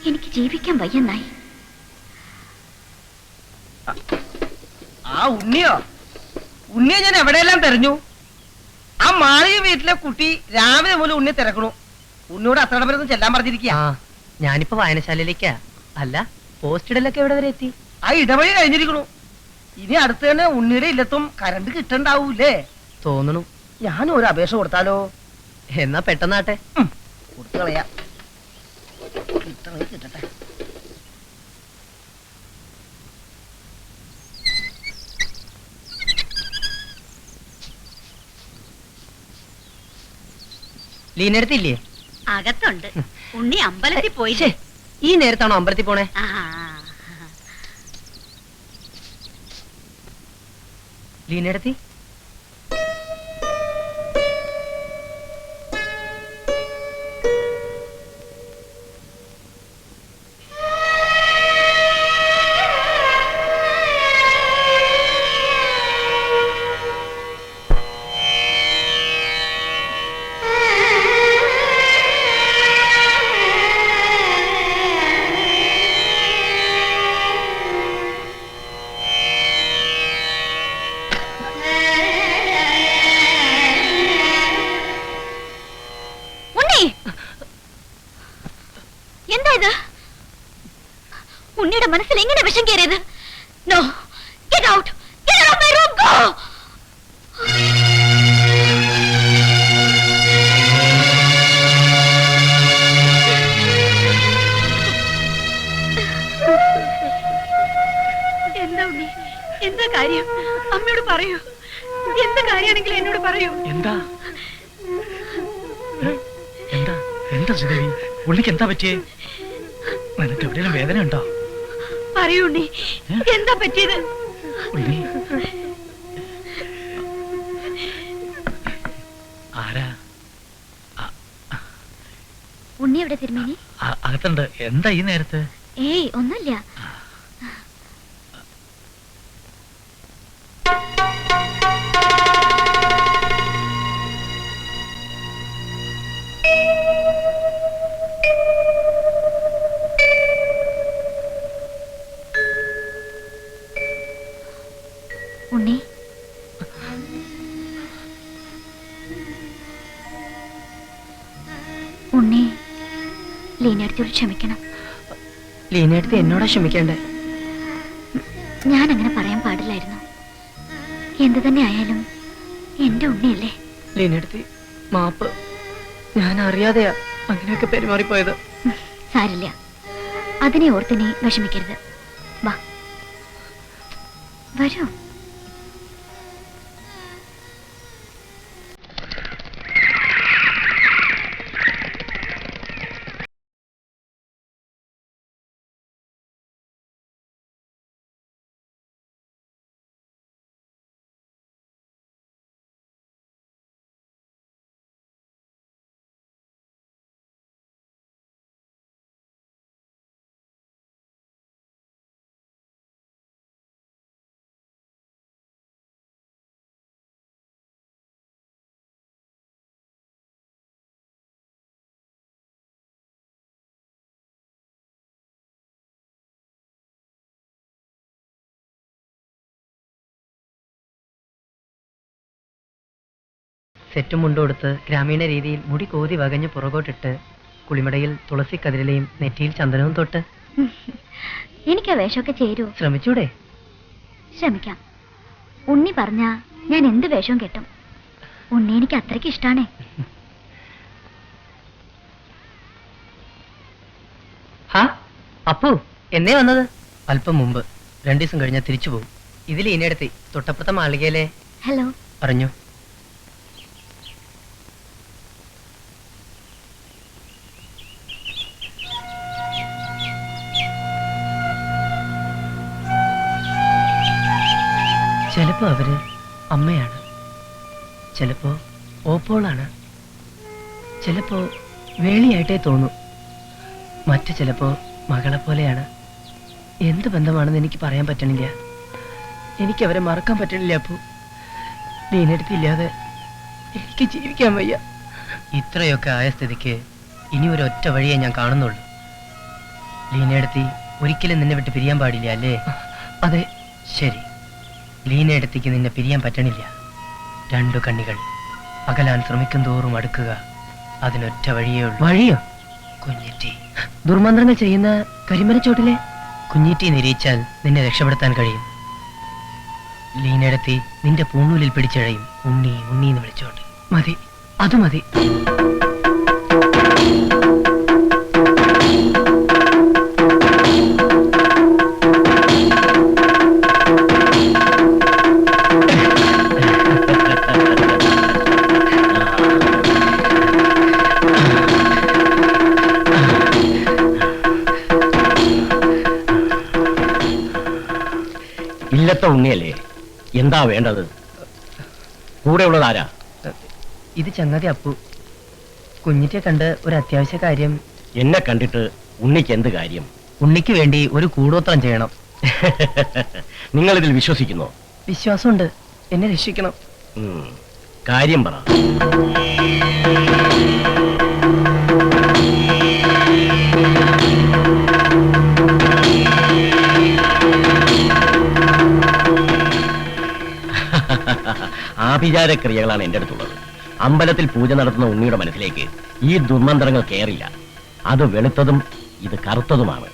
എനിക്ക് ജീവിക്കാൻ വയ്യെന്നായി. ആ ഉണ്ണിയോ ഉണ്ണിയെ ഞാൻ എവിടെയെല്ലാം തെരഞ്ഞു. ആ മാളിക വീട്ടിലെ കുട്ടി രാവിലെ മുതൽ ഉണ്ണി തിരക്കണു. ഉണ്ണിയോട് അത്ര പേരൊന്നും ചെല്ലാൻ പറഞ്ഞിരിക്കുക. ഞാനിപ്പോ വായനശാലയിലേക്കാ. അല്ല, പോസ്റ്റിടലൊക്കെ എവിടെ വരെ എത്തി? ആ ഇടവഴി കഴിഞ്ഞിരിക്കണു. ഇനി അടുത്ത് തന്നെ ഉണ്ണിയുടെ ഇല്ലത്തും കരണ്ട് കിട്ടണ്ടാവൂലേ തോന്നണു. ഞാനും ഒരു അപേക്ഷ കൊടുത്താലോ? എന്നാ പെട്ടെന്നാട്ടെ. കൊടുത്തു കളയാ. കിട്ടട്ടെ. ലീനെടുത്തില്ലേ? അകത്തുണ്ട്. ഉണ്ണി അമ്പലത്തിൽ പോയി. ഈ നേരത്താണോ അമ്പലത്തിൽ പോണേ? ലീനെടുത്തി ഉണ്ണിയുടെ മനസ്സിൽ എങ്ങനെ വിഷം കയറിയത്? No, get out, get out my room, go. എന്താ ഉണ്ണി, എന്താ കാര്യം? അമ്മയോട് പറയൂ. എന്ത് കാര്യമാണെങ്കിലും എന്നോട് പറയൂ. എന്താ എന്താ എന്താ ശ്രീദേവി, ഉള്ളിക്ക് എന്താ പറ്റിയേ? നിനക്ക് എവിടെയെങ്കിലും വേദന ഉണ്ടോ? പറയൂ ഉണ്ണി, എന്താ പറ്റിയത്? ഉണ്ണി ആരാ? ഉണ്ണി എവിടെ തിരുമേനി? അകത്തുണ്ട്. എന്താ ഈ നേരത്ത്? ഏയ് ഒന്നുമില്ല. ഉണ്ണി, ഉണ്ണി ലീനടുത്തോട് ക്ഷമിക്കണം. ലീനടുത്ത് എന്നോടാ ക്ഷമിക്കണ്ടേ? ഞാൻ അങ്ങനെ പറയാൻ പാടില്ലായിരുന്നു. എന്തു തന്നെ ആയാലും എന്റെ ഉണ്ണിയല്ലേ. ലീനടുത്ത് മാപ്പ്. ഞാൻ അറിയാതെയാ അങ്ങനെയൊക്കെ പെരുമാറിപ്പോയത്. സാരില്ല, അതിനെ ഓർത്ത് നീ വിഷമിക്കരുത്. വാ, വരൂ. സെറ്റും മുണ്ടും കൊടുത്ത് ഗ്രാമീണ രീതിയിൽ മുടി കോതി വകഞ്ഞ് പുറകോട്ടിട്ട് കുളിമടയിൽ തുളസി കതിരലയും നെറ്റിയിൽ ചന്ദനവും തൊട്ട്. എനിക്ക് ആ വേഷമൊക്കെ ചേരൂ. ശ്രമിച്ചൂടെ? ശ്രമിക്കാം. ഉണ്ണി പറഞ്ഞാ ഞാൻ എന്ത് വേഷവും കെട്ടും. ഉണ്ണി എനിക്ക് അത്രയ്ക്ക് ഇഷ്ടാണേ. ഹാ അപ്പു, എന്നേ വന്നത്? അല്പം മുമ്പ്. 2 ദിവസം കഴിഞ്ഞാൽ തിരിച്ചു പോകും. ഇതിൽ ഇനടുത്തി തൊട്ടപ്പുറത്തെ മാളികയിലെ. ഹലോ. പറഞ്ഞു. ചിലപ്പോ അവര് അമ്മയാണ്, ചിലപ്പോ ഓപ്പോളാണ്, ചിലപ്പോ വേളിയായിട്ടേ തോന്നും, മറ്റു ചിലപ്പോ മകളെ പോലെയാണ്. എന്ത് ബന്ധമാണെന്ന് എനിക്ക് പറയാൻ പറ്റണില്ല. എനിക്ക് അവരെ മറക്കാൻ പറ്റണില്ല. അപ്പു, നീനെടുത്തില്ലാതെ എനിക്ക് ജീവിക്കാൻ വയ്യ. ഇത്രയൊക്കെ ആയ സ്ഥിതിക്ക് ഇനി ഒരൊറ്റ വഴിയേ ഞാൻ കാണുന്നുള്ളൂ. ലീനയെടുത്തി ഒരിക്കലും നിന്നെ വിട്ട് പിരിയാൻ പാടില്ല, അല്ലേ? അതെ. ശരി, ലീനയെടുത്തിക്ക് നിന്നെ പിരിയാൻ പറ്റണില്ല. 2 കണ്ണികൾ അകലാൻ ശ്രമിക്കും തോറും അടുക്കുക. അതിനൊറ്റ വഴിയേ ഉള്ളൂ. വഴിയോ? കുഞ്ഞിറ്റി. ദുർമന്ത്രങ്ങൾ ചെയ്യുന്ന കരിമരച്ചോട്ടിലെ കുഞ്ഞിറ്റി നിരീച്ചാൽ നിന്നെ രക്ഷപ്പെടുത്താൻ കഴിയും. ലീനയെടുത്തി നിന്റെ പൂണൂലിൽ പിടിച്ചഴയും. ഉണ്ണി ഉണ്ണി എന്ന് വിളിച്ചോണ്ട്. മതി, അത് മതി. ഇല്ലത്തെ ഉണ്ണിയല്ലേ, എന്താ വേണ്ടത്? കൂടെ ഉള്ളത് ആരാ? ഇത് ചങ്ങാതി അപ്പു. കുഞ്ഞിറ്റെ കണ്ട് ഒരു അത്യാവശ്യ കാര്യം. എന്നെ കണ്ടിട്ട് ഉണ്ണിക്ക് എന്ത് കാര്യം? ഉണ്ണിക്ക് വേണ്ടി ഒരു കൂടോത്രം ചെയ്യണം. നിങ്ങൾ ഇതിൽ വിശ്വസിക്കുന്നോ? വിശ്വാസമുണ്ട്. എന്നെ രക്ഷിക്കണം. കാര്യം പറ. ആഭിചാരക്രിയകളാണ് എന്റെ അടുത്തുള്ളത്. അമ്പലത്തിൽ പൂജ നടത്തുന്ന ഉണ്ണിയുടെ മനസ്സിലേക്ക് ഈ ദുർമന്ത്രങ്ങൾ കയറില്ല. അത് വെളുത്തതും ഇത് കറുത്തതുമാണ്.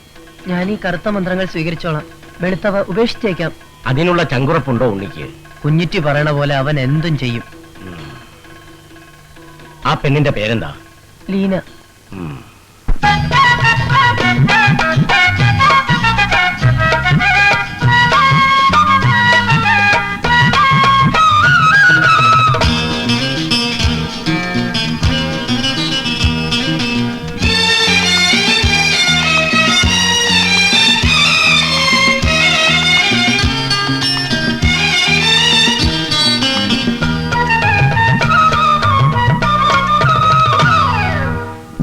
ഞാൻ ഈ കറുത്ത മന്ത്രങ്ങൾ സ്വീകരിച്ചോളാം. വെളുത്തവ ഉപേക്ഷിച്ചേക്കാം. അതിനുള്ള ചങ്കുറപ്പുണ്ടോ ഉണ്ണിക്ക്? കുഞ്ഞിറ്റി പറയണ പോലെ അവൻ എന്തും ചെയ്യും. ആ പെണ്ണിന്റെ പേരെന്താ? ലീന.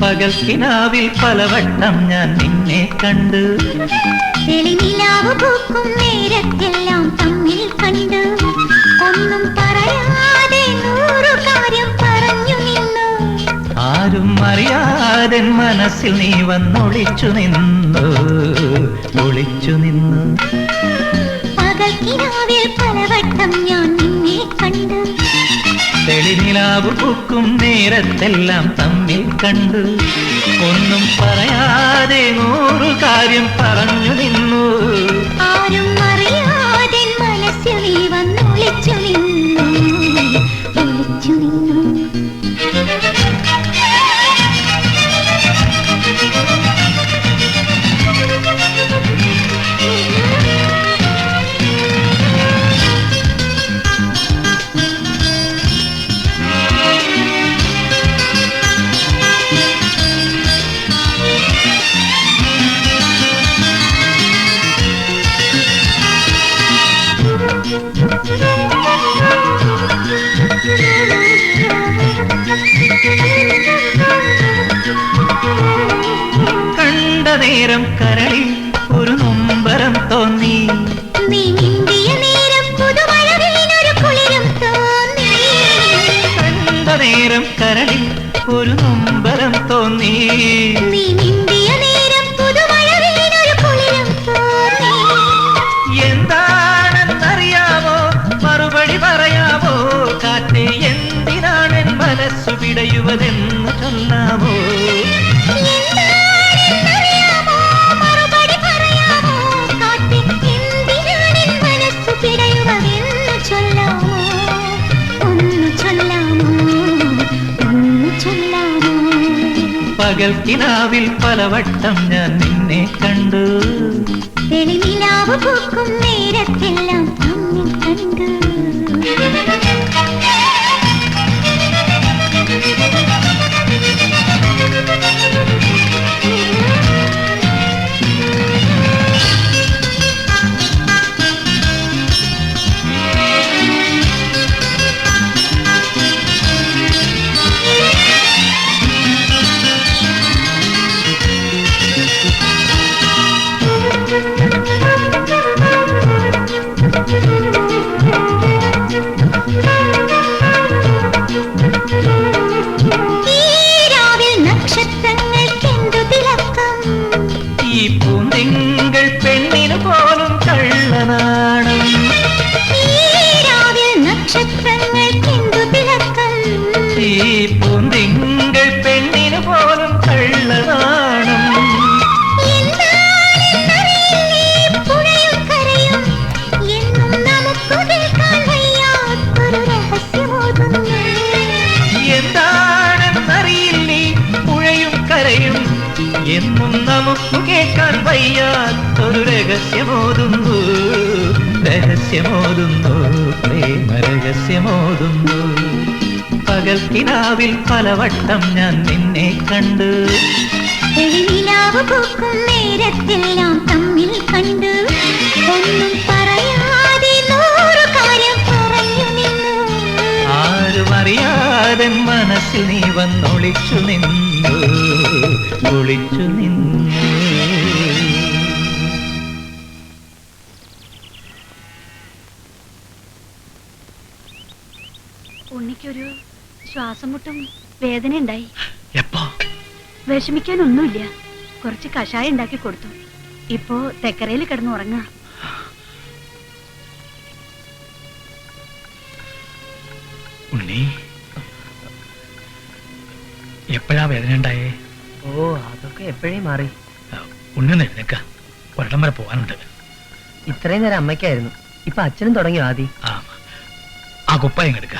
പകൽക്കിനാവിൽ പലവട്ടം ഞാൻ നിന്നെ കണ്ടു. തെളിനിലാവ് പൂക്കും നേരത്തെല്ലാം തമ്മിൽ കണ്ടു. ഒന്നും പറയാതെ 100 കാര്യം പറഞ്ഞു നിന്നു. ആരും അറിയാതെ മനസ്സിൽ നീ വന്നൊളിച്ചു നിന്നു, ഒളിച്ചു നിന്നു. പകൽക്കിനാവിൽ പലവട്ടം ഞാൻ നിന്നെ കണ്ടു. തെളിനിലാവ് പൂക്കും നേരത്തെല്ലാം തമ്മിൽ കണ്ടു. ഒന്നും പറയാതെ 100 കാര്യം പറഞ്ഞു നിന്നു. ആരും അറിയാതെ മനസ്സിൽ നീ വന്നൊളിച്ചു നിന്നു, ഒളിച്ചു നിന്നു. കണ്ട നേരം കരളിൽ ഒരു നൊമ്പരം തോന്നി. നീ മിണ്ടിയ നേരം പുതുമഴവിനൊരു കുളിരും തോന്നി. കണ്ട നേരം കരളിൽ ഒരു നൊമ്പരം തോന്നി. നീ മിണ്ടിയ നേരം പുതുമഴവിനൊരു കുളിരും തോന്നി. എന്താണെന്നറിയാമോ, മറുപടി പറയാമോ? കാറ്റേ, എന്തിനാണ് മനസ്സു പിടയുവതെന്ന് ചൊല്ലാമോ? എന്താണെന്നറിയാമോ, മറുപടി പറയാമോ? കാറ്റേ, എന്തിനാണ് മനസ്സു പിടയുവതെന്ന് ചൊല്ലാമോ? ഒന്ന് ചൊല്ലാമോ, ഒന്ന് ചൊല്ലാമോ? പകൽക്കിനാവിൽ പലവട്ടം ഞാൻ നിന്നെ കണ്ടു. തെളിനിലാവ് പൂക്കും നേരത്തെല്ലാം തമ്മിൽ കണ്ടു. എന്നും നമുക്ക് കേൾക്കാൻ വയ്യാത്തൊരു രഹസ്യമോതുന്നു, രഹസ്യമോതുന്നു, പ്രേമ രഹസ്യമോതുന്നു. പകൽക്കിനാവിൽ പലവട്ടം ഞാൻ നിന്നെ കണ്ടു, നേരത്തെല്ലാം തമ്മിൽ കണ്ടു, ഒന്നും പറയാതെ 100 കാര്യം പറഞ്ഞു നിന്നു. ആരും അറിയാതെ മനസ്സിൽ നീ വന്നൊളിച്ചു നിന്നു, ഒളിച്ചു നിന്നു. ഉണ്ണിക്കൊരു ശ്വാസം മുട്ടും വേദന ഉണ്ടായി. എപ്പോ? വിഷമിക്കാനൊന്നുമില്ല. കുറച്ച് കഷായം ഉണ്ടാക്കി കൊടുത്തു. ഇപ്പോ തെക്കരയിൽ കിടന്ന് ഉറങ്ങാ. ഉണ്ണി, എപ്പോഴാ വേദന ഉണ്ടായേ? ഓ, അതൊക്കെ എപ്പോഴേ മാറി. ഉണ്ണി ഒന്ന് എഴുന്നേക്ക, ഒരിടം വരെ പോകാനുണ്ട്. ഇത്രയും നേരം അമ്മയ്ക്കായിരുന്നു, ഇപ്പൊ അച്ഛനും തുടങ്ങിയോ ആദി? ആ കുപ്പായം എടുക്ക.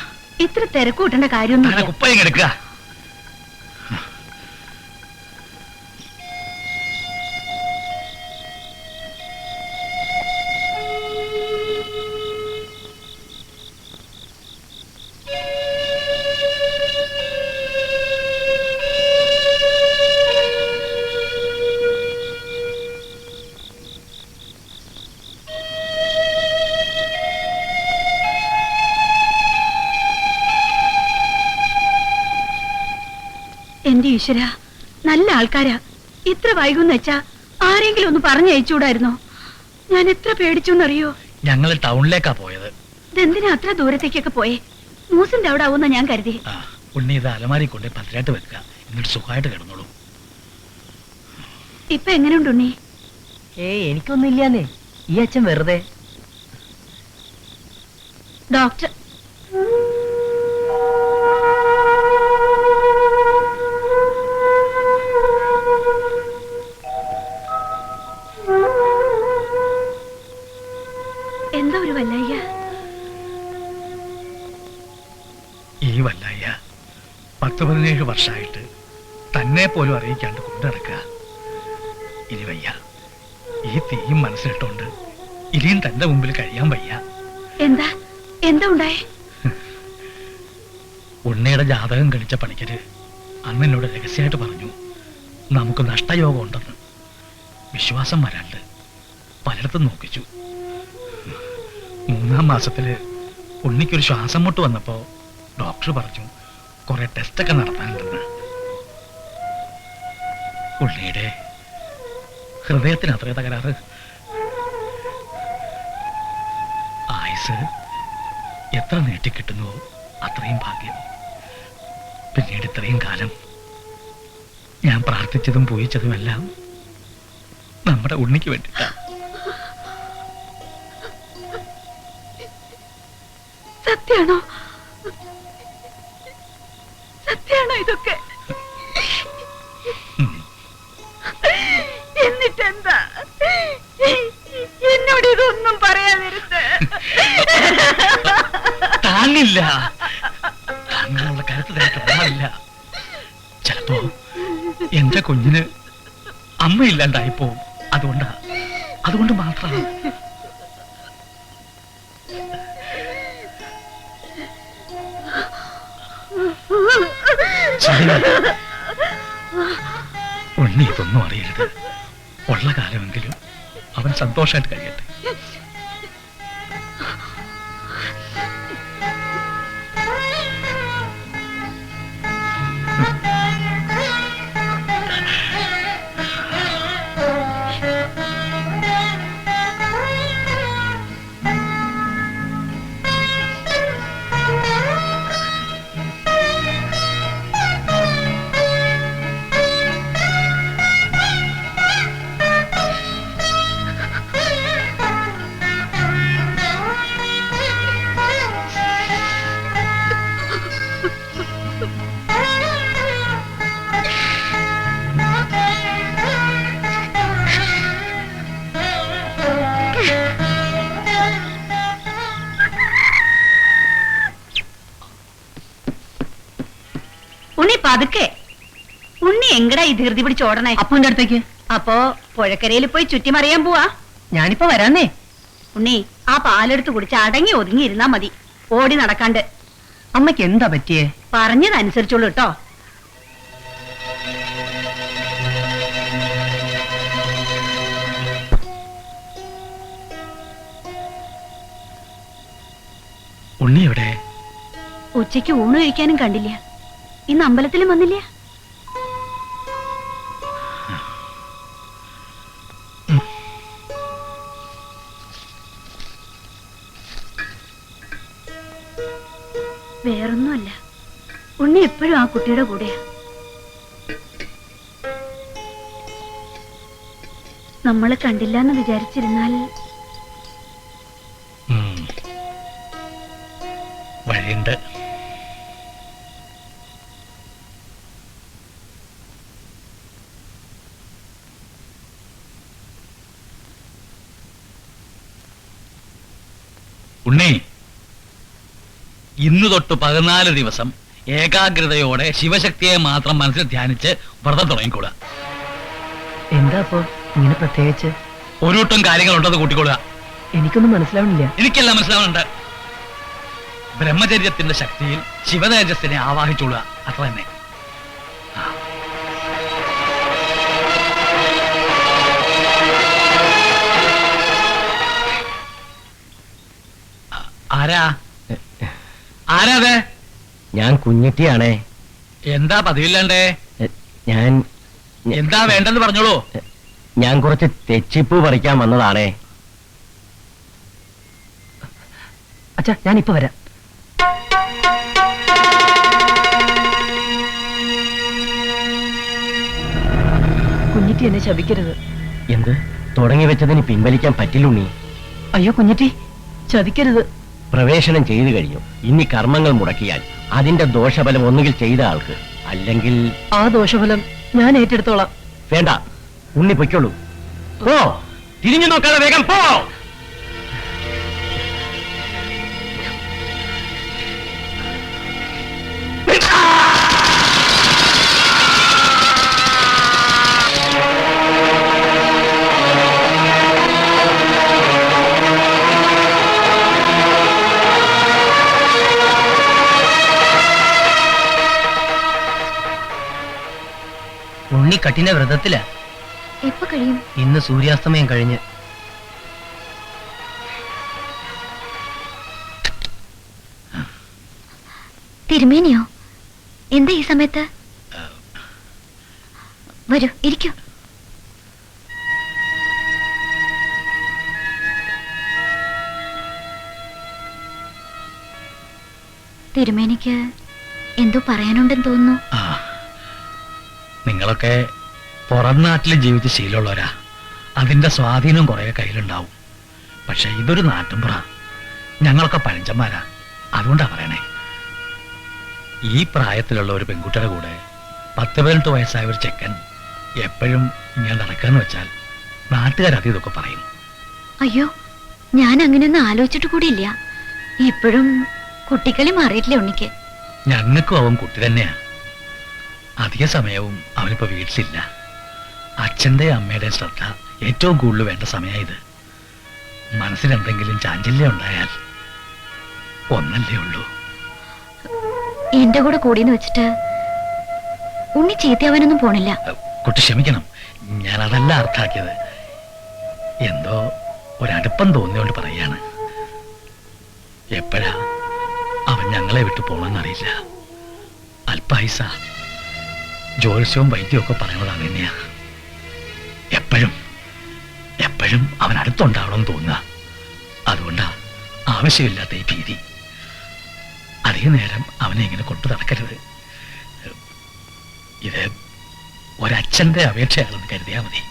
ഇത്ര തിരക്കൂട്ടേണ്ട കാര്യമൊന്നും. കുപ്പായം എടുക്ക. എന്റെ ഈശ്വര, നല്ല ആൾക്കാരാ. ഇത്ര വൈകുന്ന വെച്ചാ ആരെങ്കിലും ഒന്ന് പറഞ്ഞയച്ചൂടായിരുന്നോ? ഞാൻ എത്ര പേടിച്ചോന്നറിയോ? ഞങ്ങൾ ടൗണിലേക്കാ പോയത്. ഇതെന്തിനാ അത്ര ദൂരത്തേക്കൊക്കെ പോയേ? മൂസിന്റെ അവിടെ ആവുന്ന ഞാൻ കരുതി. ഉണ്ണി ഇത് അലമാരി കൊണ്ട് പത്തിരായിട്ട് വെക്കുക, എന്നിട്ട് സുഖമായിട്ട് കിടന്നോളൂ. ഇപ്പൊ എങ്ങനെയുണ്ട് ഉണ്ണി? എനിക്കൊന്നും ഇല്ലാന്നേ. ഈ അച്ഛൻ വെറുതെ. ഡോക്ടർ എന്താ ഒരു വല്ലായ്യ? ഈ വല്ലായ്യ 10-17 വർഷമായിട്ട് തന്നെ പോലും അറിയിക്കാണ്ട് കൊണ്ടു നടക്കുക. ഇനി വയ്യ. ഈ തീയും മനസ്സിലിട്ടോണ്ട് ഇനിയും തന്റെ മുമ്പിൽ കഴിയാൻ വയ്യ. എന്താ എന്താ ഉണ്ടായേ? ഉണ്ണിയുടെ ജാതകം കഴിച്ച പണിക്കര് അന്ന് എന്നോട് രഹസ്യമായിട്ട് പറഞ്ഞു, നമുക്ക് നഷ്ടയോഗം ഉണ്ടെന്ന്. വിശ്വാസം വരാണ്ട് പലയിടത്തും നോക്കിച്ചു. 3-ാം മാസത്തില് ഉണ്ണിക്കൊരു ശ്വാസം മുട്ട് വന്നപ്പോ ഡോക്ടർ പറഞ്ഞു കുറെ ടെസ്റ്റൊക്കെ നടത്താനുണ്ടെന്ന്. ഉണ്ണിയുടെ ഹൃദയത്തിന് അത്രേ തകരാറ്. ആയുസ് എത്ര നീട്ടിക്കിട്ടുന്നുവോ അത്രയും ഭാഗ്യം. പിന്നീട് ഇത്രയും കാലം ഞാൻ പ്രാർത്ഥിച്ചതും പൂജിച്ചതുമെല്ലാം നമ്മുടെ ഉണ്ണിക്ക് വേണ്ടിയിട്ടാണ്. സത്യാണോ? സത്യാണോ ഇതൊക്കെ? എന്നിട്ടെന്താ എന്നോട് ഇതൊന്നും പറയാതിരുന്നത്? താങ്ങില്ല, താങ്ങാനുള്ള കരുത്ത് തരത്തില്ല. ചിലപ്പോ എന്റെ കുഞ്ഞിന് അമ്മയില്ലാണ്ടായിപ്പോ. അതുകൊണ്ട് മാത്രമാണ്. ഉണ്ണി ഇതൊന്നും അറിയരുത്. ഉള്ള കാലമെങ്കിലും അവൻ സന്തോഷമായിട്ട് കഴിയട്ടെ. ഉണ്ണി പതുക്കെ. ഉണ്ണി എങ്കടാ ഈ ധൃതി പിടിച്ചോടണേ? അപ്പുവിന്റെ അടുത്തേക്ക്. അപ്പോ പുഴക്കരയിൽ പോയി ചുറ്റിമറിയാൻ പോവാ? ഞാനിപ്പോ വരാന്നേ. ഉണ്ണി, ആ പാലെടുത്ത് കുടിച്ച് അടങ്ങി ഒതുങ്ങി ഇരുന്നാ മതി, ഓടി നടക്കാണ്ട്. അമ്മയ്ക്ക് എന്താ പറ്റിയേ? പറഞ്ഞതനുസരിച്ചുള്ളൂ കേട്ടോ. ഉണ്ണി എവിടെ? ഉച്ചയ്ക്ക് ഊണ് കഴിക്കാനും കണ്ടില്ല. ഇന്ന് അമ്പലത്തിലും വന്നില്ല. വേറൊന്നുമല്ല, ഉണ്ണി എപ്പോഴും ആ കുട്ടിയുടെ കൂടെയാ. നമ്മളെ കണ്ടില്ല എന്ന് വിചാരിച്ചിരുന്നാൽ വഴിയുണ്ട്. ഉണ്ണി, ഇന്നു തൊട്ട് 14 ദിവസം ഏകാഗ്രതയോടെ ശിവശക്തിയെ മാത്രം മനസ്സിൽ ധ്യാനിച്ച് വ്രതം തുടങ്ങിക്കൊള്ളുക. എന്താ അപ്പോ ഇങ്ങനെ പ്രത്യേകിച്ച്? ഒരുട്ടം കാര്യങ്ങളുണ്ടെന്ന് കൂട്ടിക്കൊള്ളുക. എനിക്കൊന്നും മനസ്സിലാവണില്ല. എനിക്കെല്ലാം മനസ്സിലാവുന്നുണ്ട്. ബ്രഹ്മചര്യത്തിന്റെ ശക്തിയിൽ ശിവതേജസ്സിനെ ആവാഹിച്ചുകൊള്ളുക, അത്ര തന്നെ. ആരാ ആരാതെ? ഞാൻ കുഞ്ഞിറ്റിയാണേ. എന്താ പതിവില്ലാണ്ടേ? ഞാൻ എന്താ വേണ്ടെന്ന് പറഞ്ഞോളൂ. ഞാൻ കുറച്ച് തെച്ചിപ്പൂ പറിക്കാൻ വന്നതാണേ. അച്ഛാ, ഞാനിപ്പോ വരാം. കുഞ്ഞിറ്റി എന്നെ ശപിക്കരുത്. എന്ത്? തുടങ്ങി വെച്ചതിന് പിൻവലിക്കാൻ പറ്റില്ലുണ്ണി. അയ്യോ കുഞ്ഞിറ്റി, ചതിക്കരുത്. പ്രവേശനം ചെയ്തു കഴിഞ്ഞു. ഇനി കർമ്മങ്ങൾ മുടക്കിയാൽ അതിന്റെ ദോഷഫലം ഒന്നുകിൽ ചെയ്ത ആൾക്ക്, അല്ലെങ്കിൽ ആ ദോഷഫലം ഞാൻ ഏറ്റെടുത്തോളാം. വേണ്ട, ഉണ്ണി പൊയ്ക്കോളൂ. പോ, തിരിഞ്ഞു നോക്കാതെ വേഗം പോ. ഉണ്ണി കഠിന വ്രതത്തിലാ. എപ്പോ കഴിയും? ഇന്ന് സൂര്യാസ്തമയം കഴിഞ്ഞ്. തിരുമേനിയോ? എന്താ ഈ സമയത്ത്? വരൂ, ഇരിക്കൂ. തിരുമേനിക്ക് എന്തോ പറയാനുണ്ടെന്ന് തോന്നുന്നു. നിങ്ങളൊക്കെ പുറം നാട്ടിൽ ജീവിച്ച് ശീലമുള്ളവരാ. അതിന്റെ സ്വാധീനം കുറെ കയ്യിലുണ്ടാവും. പക്ഷെ ഇതൊരു നാട്ടിൻപുറ. ഞങ്ങളൊക്കെ പഴഞ്ചന്മാരാ, അതുകൊണ്ടാ പറയണേ. ഈ പ്രായത്തിലുള്ള ഒരു പെൺകുട്ടിയുടെ കൂടെ 10-18 വയസ്സായ ഒരു ചെക്കൻ എപ്പോഴും ഇങ്ങനെ നടക്കാന്ന് വെച്ചാൽ നാട്ടുകാരത് ഇതൊക്കെ പറയും. അയ്യോ, ഞാൻ അങ്ങനെയൊന്നും ആലോചിച്ചിട്ട് കൂടിയില്ല. ഇപ്പോഴും കുട്ടിക്കളി മാറിയിട്ടില്ല ഉണ്ണിക്ക്. ഞങ്ങൾക്കും അവൻ കുട്ടി തന്നെയാ. അധിക സമയവും അവനിപ്പോ വീട്ടിലില്ല. അച്ഛന്റെ അമ്മയുടെ ശ്രദ്ധ ഏറ്റവും കൂടുതൽ വേണ്ട സമയമായത്. മനസ്സിലെന്തെങ്കിലും ചാഞ്ചല്യം ഉണ്ടായാൽ ഒന്നല്ലേ ഉള്ളൂ. എന്റെ കൂടെ കൂടിയെന്ന് വെച്ചിട്ട് ഉണ്ണി ചീത്തയാവാനൊന്നും പോണില്ല. കുട്ടി ക്ഷമിക്കണം, ഞാൻ അതല്ല അർത്ഥാക്കിയത്. എന്തോ ഒരടുപ്പം തോന്നിയോണ്ട് പറയാണ്. എപ്പോഴാ അവൻ ഞങ്ങളെ വിട്ടു പോണെന്നറിയില്ല. അല്പായുസ, ജ്യോത്സ്യവും വൈദ്യവും ഒക്കെ പറയണത് അങ്ങനെയാ. എപ്പോഴും എപ്പോഴും അവൻ അടുത്തുണ്ടാവണമെന്ന് തോന്നുക. അതുകൊണ്ടാ ആവശ്യമില്ലാത്ത ഈ ഭീതി. അധിക നേരം അവനെ ഇങ്ങനെ കൊണ്ടു നടക്കരുത്. ഇത് ഒരച്ഛന്റെ അപേക്ഷയാണെന്ന് കരുതിയാ മതി.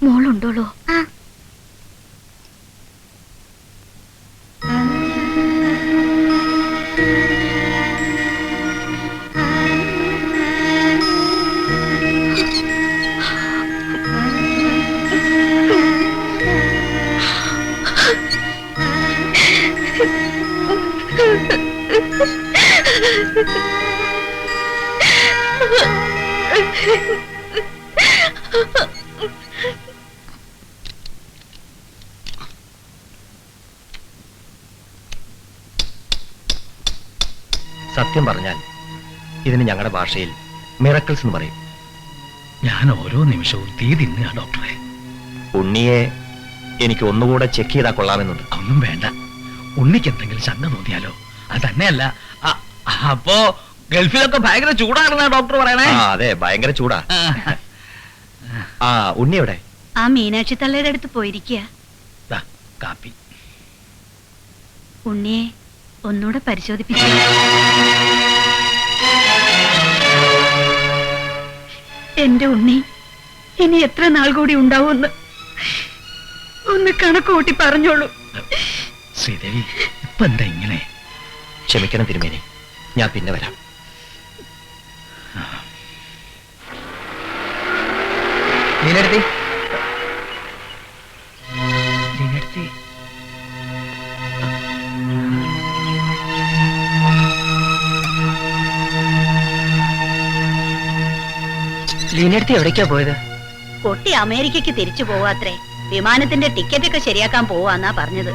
മോളുണ്ടോളൂ? സത്യം പറഞ്ഞാൽ ഇതിന് ഞങ്ങളുടെ ഭാഷയിൽ മിറക്കിൾസ് എന്ന് പറയും. ഞാൻ ഓരോ നിമിഷവും തീ തിന്നുക ഡോക്ടറെ. ഉണ്ണിയെ എനിക്ക് ഒന്നുകൂടെ ചെക്ക് ചെയ്താൽ കൊള്ളാമെന്നുണ്ട്. ഒന്നും വേണ്ട. ഉണ്ണിക്ക് എന്തെങ്കിലും ശങ്ക തോന്നിയാലോ? അത് തന്നെയല്ല. അപ്പോ ഗൾഫിലൊക്കെ ഭയങ്കര ചൂടാണെന്നാ ഡോക്ടർ പറയണേ. അതെ, ഭയങ്കര ചൂടാ. ഉണ്ണി എവിടെ? ആ മീനാക്ഷി തള്ളയുടെ അടുത്ത് പോയിരിക്കുക. കാപ്പി. ഉണ്ണിയെ ഒന്നുകൂടെ പരിശോധിപ്പിച്ചു. എന്റെ ഉണ്ണി ഇനി എത്ര നാൾ കൂടി ഉണ്ടാവുമെന്ന് ഒന്ന് കണക്ക് കൂട്ടി പറഞ്ഞോളൂ. ശ്രീദേവി, ഇപ്പൊ എന്താ ഇങ്ങനെ? ക്ഷമിക്കണം തിരുമേനി, ഞാൻ പിന്നെ വരാം. ലീനടുത്തി ലീനടുത്തി എവിടേക്കാ പോയത്? കുട്ടി അമേരിക്കക്ക് തിരിച്ചു പോവാത്രേ. വിമാനത്തിന്റെ ടിക്കറ്റ് ഒക്കെ ശരിയാക്കാൻ പോവാന്നാ പറഞ്ഞത്.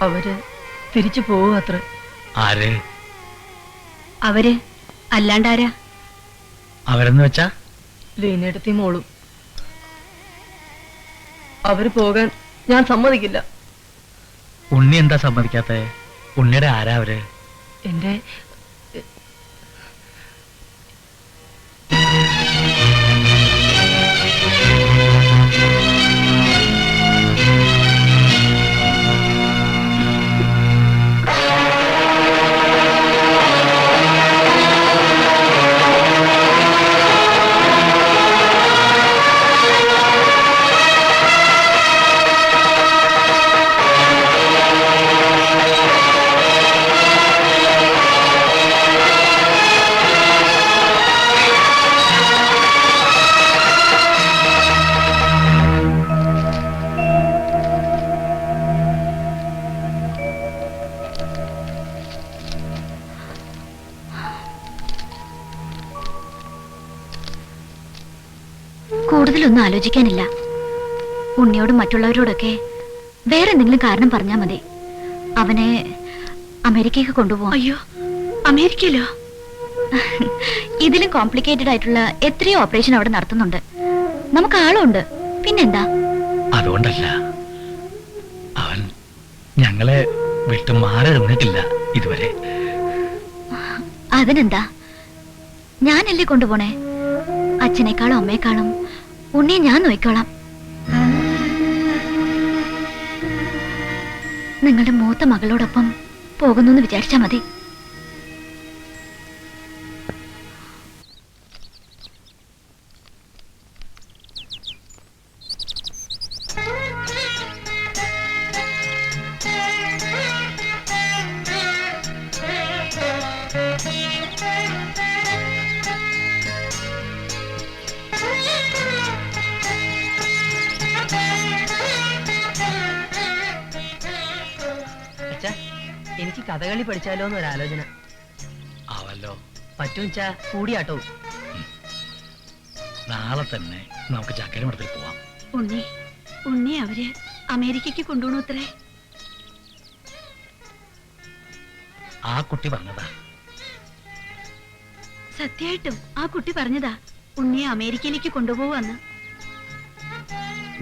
അവര് തിരിച്ചു പോവാത്ര. ആര്? അവര് അല്ലാണ്ടാരാ? അവരെന്ന് വെച്ചാ? ലീനടുത്തി മോളും. അവര് പോകാൻ ഞാൻ സമ്മതിക്കില്ല. ഉണ്ണി എന്താ സമ്മതിക്കാത്ത? ഉണ്ണിയുടെ ആരാ അവര്? എന്റെ കൂടുതലൊന്നും ആലോചിക്കാനില്ല. ഉണ്ണിയോടും മറ്റുള്ളവരോടൊക്കെ വേറെ എന്തെങ്കിലും കാരണം പറഞ്ഞാൽ മതി. അവനെ അമേരിക്കയ്ക്ക് കൊണ്ടുപോകാം. അയ്യോ, അമേരിക്കയിലോ? ഇതിലും കോംപ്ലിക്കേറ്റഡ് ആയിട്ടുള്ള എത്രയോ ഓപ്പറേഷൻ അവിടെ നടത്തുന്നുണ്ട്. നമുക്ക് ആളുണ്ട്, പിന്നെന്താ? അതുകൊണ്ടല്ല, അവൻ ഞങ്ങളെ വിട്ടു മാറി നിന്നിട്ടില്ല ഇതുവരെ. അതിനെന്താ, ഞാനല്ലേ കൊണ്ടുപോണേ. അച്ഛനേക്കാളും അമ്മയെക്കാളും ഉണ്ണിയെ ഞാൻ നോക്കിക്കോളാം. നിങ്ങളുടെ മൂത്ത മകളോടൊപ്പം പോകുന്നു വിചാരിച്ചാ മതി. എനിക്ക് കഥകളി പഠിച്ചാലോ എന്നൊരാലോചന. ആവല്ലോ. പറ്റുവെച്ചാ കൂടിയാട്ടോ. നാളെ തന്നെ നമുക്ക് ചക്കരമഠത്തിൽ പോവാം. ഉണ്ണി അവര് അമേരിക്കക്ക് കൊണ്ടുപോകണത്രേ. ആ കുട്ടി പറഞ്ഞതാ. സത്യമായിട്ടും ആ കുട്ടി പറഞ്ഞതാ ഉണ്ണിയെ അമേരിക്കയിലേക്ക് കൊണ്ടുപോവാന്ന്.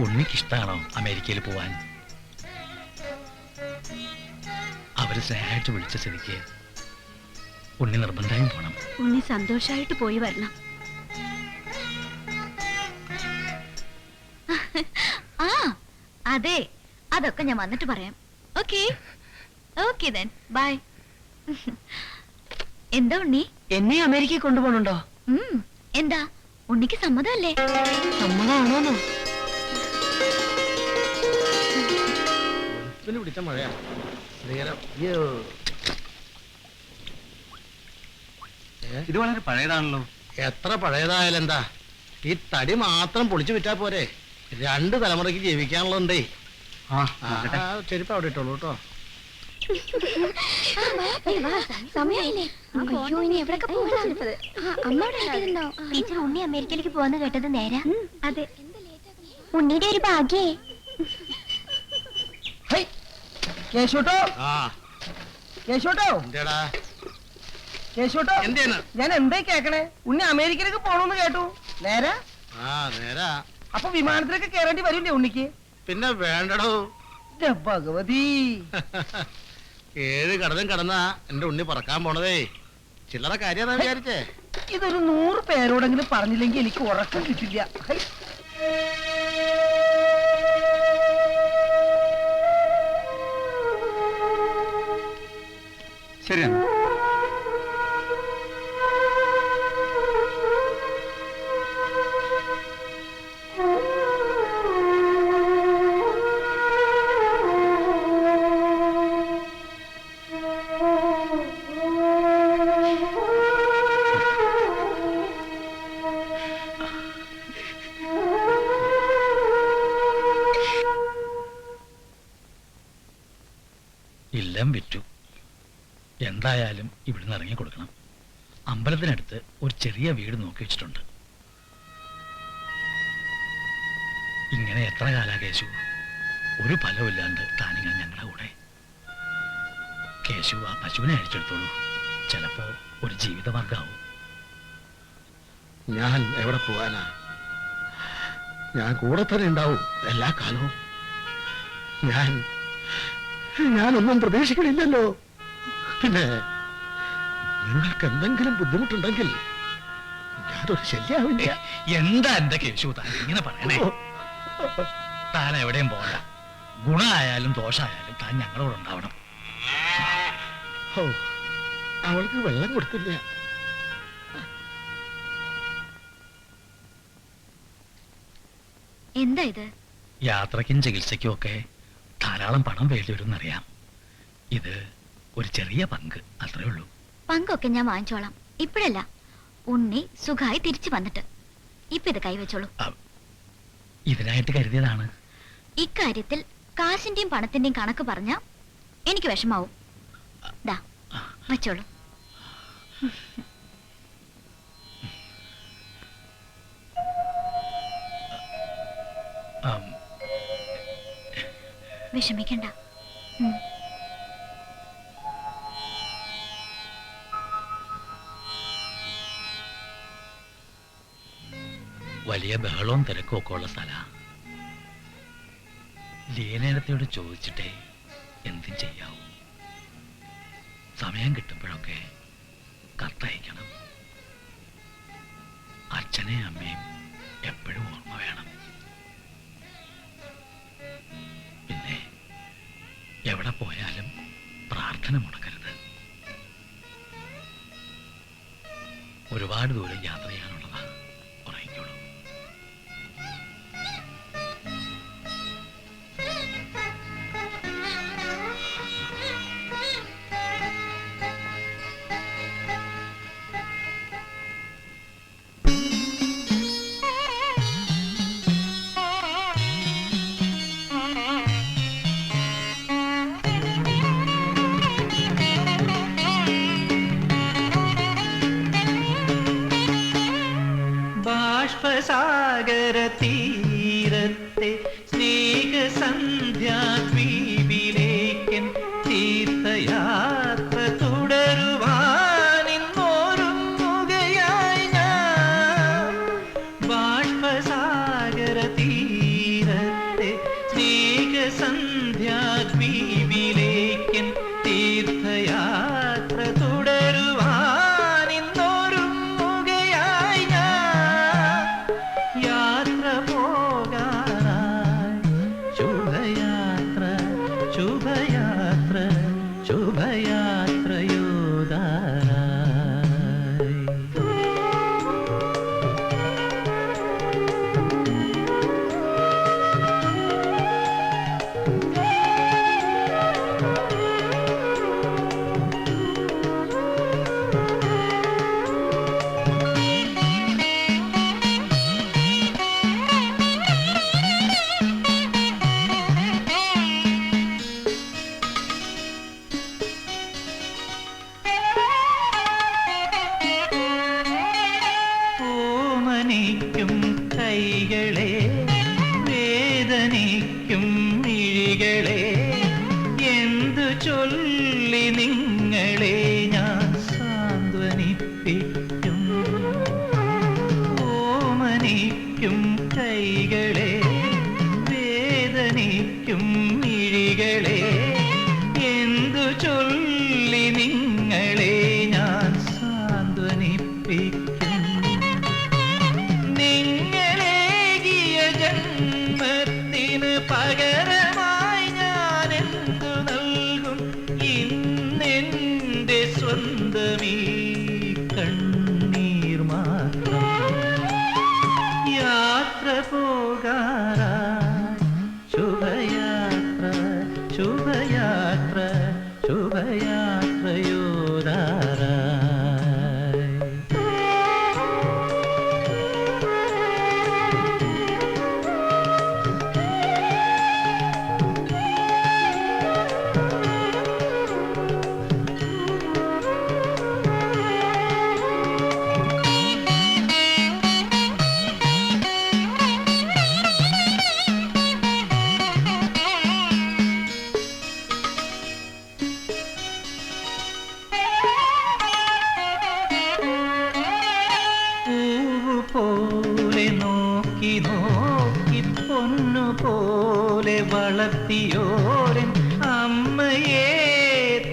ഉണ്ണിക്കിഷ്ടാണോ അമേരിക്കയിൽ പോവാൻ? അവര് സ്നേഹമായിട്ട് വിളിച്ച സ്ഥിതിക്ക് ഉണ്ണി നിർബന്ധമായും പോണം. ഉണ്ണി സന്തോഷായിട്ട് പോയി വരണം. ആ അതെ, അതൊക്കെ ഞാൻ വന്നിട്ട് പറയാം. Okay okay then bye. എന്താ ഉണ്ണി, എന്നെ അമേരിക്കയിൽ കൊണ്ടുപോകണുണ്ടോ? എന്താ ഉണ്ണിക്ക് സമ്മതമല്ലേ? സമ്മതമാണോന്നോ? പിടിച്ച മഴയാ. ഇത് വളരെ പഴയതാണല്ലോ. എത്ര പഴയതായാലും എന്താ, ഈ തടി മാത്രം പൊളിച്ചു വിറ്റാ പോരെ, 2 തലമുറയ്ക്ക് ജീവിക്കാനുള്ളതുണ്ടേ. ചെരുപ്പ് അവിടെ ഇട്ടോളൂ കേട്ടോ. ടീച്ചർ ഉണ്ണി അമേരിക്കയിലേക്ക് പോവാന്ന് കേട്ടത് നേരാ? അതെ. ഉണ്ണിയുടെ ഒരു ഭാഗ്യേ. കേശോട്ടോ, ആ കേശോട്ടോ, എന്തേടാ കേശോട്ടോ, എന്തേന്ന്? ഞാൻ എന്തേ കേക്കണേ? ഉണ്ണി അമേരിക്കയിലേക്ക് പോണോന്ന് കേട്ടു. നേരാ? ആ നേരാ. അപ്പൊ വിമാനത്തിലേക്ക് കയറേണ്ടി വരില്ലേ ഉണ്ണിക്ക്? പിന്നെ വേണ്ടടോ. ഭഗവതി, 7 കടലും കടന്നാ എന്റെ ഉണ്ണി പറക്കാൻ പോണതേ. ചില്ലറ കാര്യാന്നാ വിചാരിച്ചേ? ഇതൊരു 100 പേരോടെങ്കിലും പറഞ്ഞില്ലെങ്കിൽ എനിക്ക് ഉറക്കം കിട്ടില്ല. ഹൈ. ശരിയാണ്. ഇല്ലം വിറ്റു. എന്തായാലും ഇവിടുന്ന് ഇറങ്ങി കൊടുക്കണം. അമ്പലത്തിനടുത്ത് ഒരു ചെറിയ വീട് നോക്കി വെച്ചിട്ടുണ്ട്. ഇങ്ങനെ എത്ര കാലാ കേശു? ഒരു ഫലമില്ലാണ്ട് താനിങ്ങനെ ഞങ്ങളുടെ കൂടെ. കേശു ആ പശുവിനെ അഴിച്ചെടുത്തോളൂ, ചിലപ്പോ ഒരു ജീവിതമാർഗാവും. ഞാൻ എവിടെ പോവാനാ? ഞാൻ കൂടെ തന്നെ ഉണ്ടാവും എല്ലാ കാലവും. ഞാനൊന്നും പ്രതീക്ഷിക്കണില്ലല്ലോ. പിന്നെ നിങ്ങൾക്ക് എന്തെങ്കിലും ബുദ്ധിമുട്ടുണ്ടെങ്കിൽ ഞാനൊരു ശല്യാവില്ല. എന്താ എന്റെ കേശു താൻ ഇങ്ങനെ പറയണേ? താൻ എവിടെയും പോകണ്ട. ഗുണമായാലും ദോഷമായാലും താൻ ഞങ്ങളോട് ഉണ്ടാവണം. ഓ, അവൾക്ക് വെള്ളം കൊടുത്തില്ല. എന്താ ഇത്? യാത്രയ്ക്കും ചികിത്സയ്ക്കും ഒക്കെ ധാരാളം പണം വേണ്ടി വരുമെന്നറിയാം. ഇത് ഒരു ചെറിയ പങ്ക്, അത്രേ ഉള്ളൂ. പങ്കൊക്കെ ഞാൻ വാങ്ങിച്ചോളാം. ഇപ്പോഴല്ല, ഉണ്ണി സുഖമായി തിരിച്ചു വന്നിട്ട്. ഇപ്പൊ ഇത് കൈവച്ചോളൂ. ഇതിനായിട്ട് കരുതിയതാണ്. ഇക്കാര്യത്തിൽ കാശിന്റെയും പണത്തിന്റെയും കണക്ക് പറഞ്ഞാ എനിക്ക് വിഷമാവും. ദാ വെച്ചോളൂ. വിഷമിക്കണ്ട. വലിയ ബഹളവും തിരക്കും ഒക്കെ ഉള്ള സ്ഥല. ലീനേടത്തോട് ചോദിച്ചിട്ടേ എന്തും ചെയ്യാവൂ. സമയം കിട്ടുമ്പോഴൊക്കെ കത്തയക്കണം. അച്ഛനെയും അമ്മയും എപ്പോഴും ഓർമ്മ വേണം. പിന്നെ എവിടെ പോയാലും പ്രാർത്ഥന മുടക്കരുത്. ഒരുപാട് ദൂരം യാത്ര ചെയ്യാനുള്ളതാ. ഉറങ്ങിക്കോളൂ. ബാഷ്പസാഗര തീരത്തെ സ്നേഹസന്ധ്യാദ്വീപിലേക്കൻ തീർത്ഥയാത്ര തുടരുവാനിന്നോരുങ്ങുകയായി ഞാൻ. ബാഷ്പസാഗര തീരത്തെ സ്നേഹസന്ധ്യാദ്വീപിലേക്കൻ തീർത്ഥയാത്ര തുടരുവാനിന്നോരുങ്ങുകയായി ഞാൻ. യാത്ര പോകാനായി അർപ്പിക്കും. നിങ്ങളേകിയ ജന്മത്തിന് പകരമായി ഞാൻ എന്തു നൽകും? ഇന്നെന്റെ സ്വന്തമീ കണ്ണീർ മാത്രം. യാത്ര പോകാറായി ശുഭയാത്ര ശുഭയാത്ര ശുഭയാത്രയോദാരായി. പോലെ നോക്കി നോക്കി പൊന്നു പോലെ വളർത്തിയോരൻ അമ്മയെ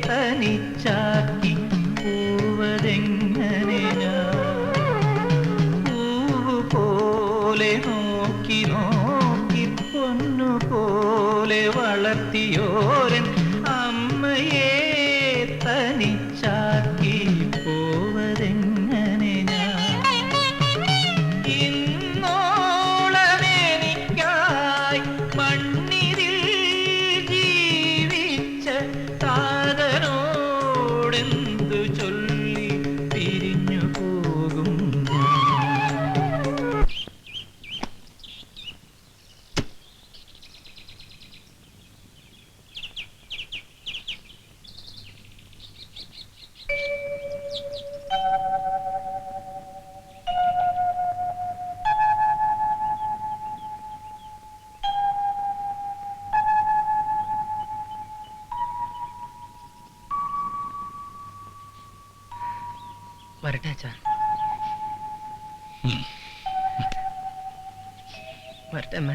തനിച്ചാക്കി പൂവതെങ്ങനെ പൂവ് പോലെ നോക്കി നോക്കി പൊന്നു പോലെ വളർത്തിയോരൻ അമ്മയെ തനിച്ചാക്കി പോവതെങ്ങനെ ഇന്നോളമെനിക്കായി മണ്ണിതിൽ ജീവിച്ച താതനോടെന്തു ചൊല്ലി പിരിഞ്ഞു പോകും. വരട്ടെ അച്ഛാ. വരട്ടെ അമ്മ.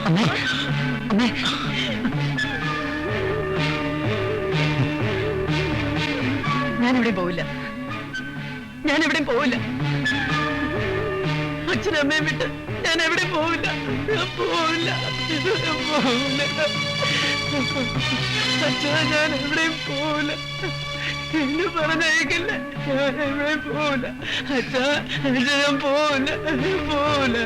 അമ്മേ അമ്മേ ഞാനിവിടെയും പോവില്ല. ഞാനിവിടെയും പോവില്ല. അച്ഛനും അമ്മയും വിട്ട് ഞാൻ എവിടെയും പോവില്ല. ഞാൻ പോവില്ല. പോവില്ല അച്ഛാ. ഞാൻ എവിടെയും പോവില്ല. എന്നെ പറഞ്ഞേക്കില്ല. ഞാൻ എവിടെയും പോവില്ല അച്ഛാ. ഞാൻ പോവില്ല. പോവില്ല.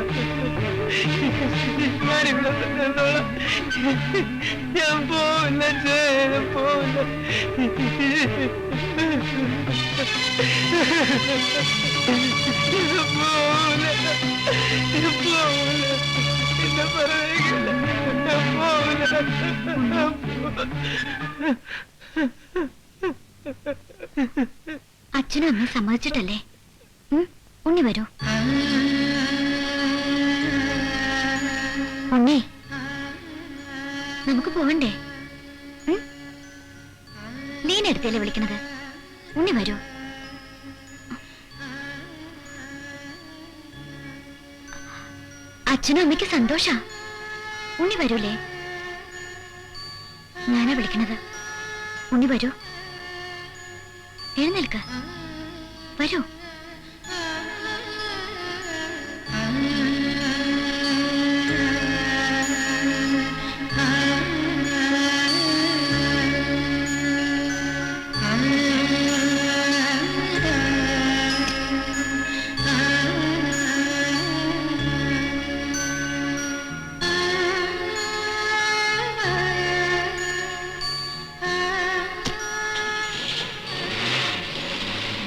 ഞാനിവിടെ നിന്നോളാം. ഞാൻ പോവില്ല അച്ഛാ. ഞാൻ പോവില്ല. പോവില്ല. പോവില്ല. എന്നെ പറഞ്ഞേക്കില്ല. ഞാൻ പോവില്ല. അച്ഛനും അമ്മയും സമ്മതിച്ചിട്ടല്ലേ? ഉണ്ണി വരൂ. ഉണ്ണി, നമുക്ക് പോവണ്ടേ? ലീനെടുത്തല്ലേ വിളിക്കണത്? ഉണ്ണി വരൂ. അച്ഛനും അമ്മയ്ക്ക് സന്തോഷാ. ഉണ്ണി വരൂലേ? ഞാനാ വിളിക്കണത്. ഉണ്ണി വരൂ. എഴുന്നേൽക്ക. വരൂ.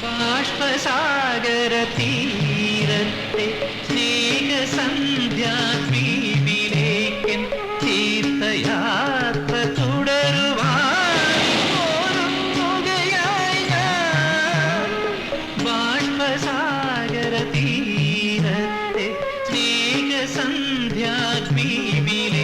ബാഷ്പസാഗര തീരത്തെ സ്നേഹസന്ധ്യാദ്വീപിലേക്കൻ തീർത്ഥയാത്ര തുടരുവാൻ ഒരുങ്ങുകയായി ഞാൻ. ബാഷ്പസാഗര രാത്രിയിലെ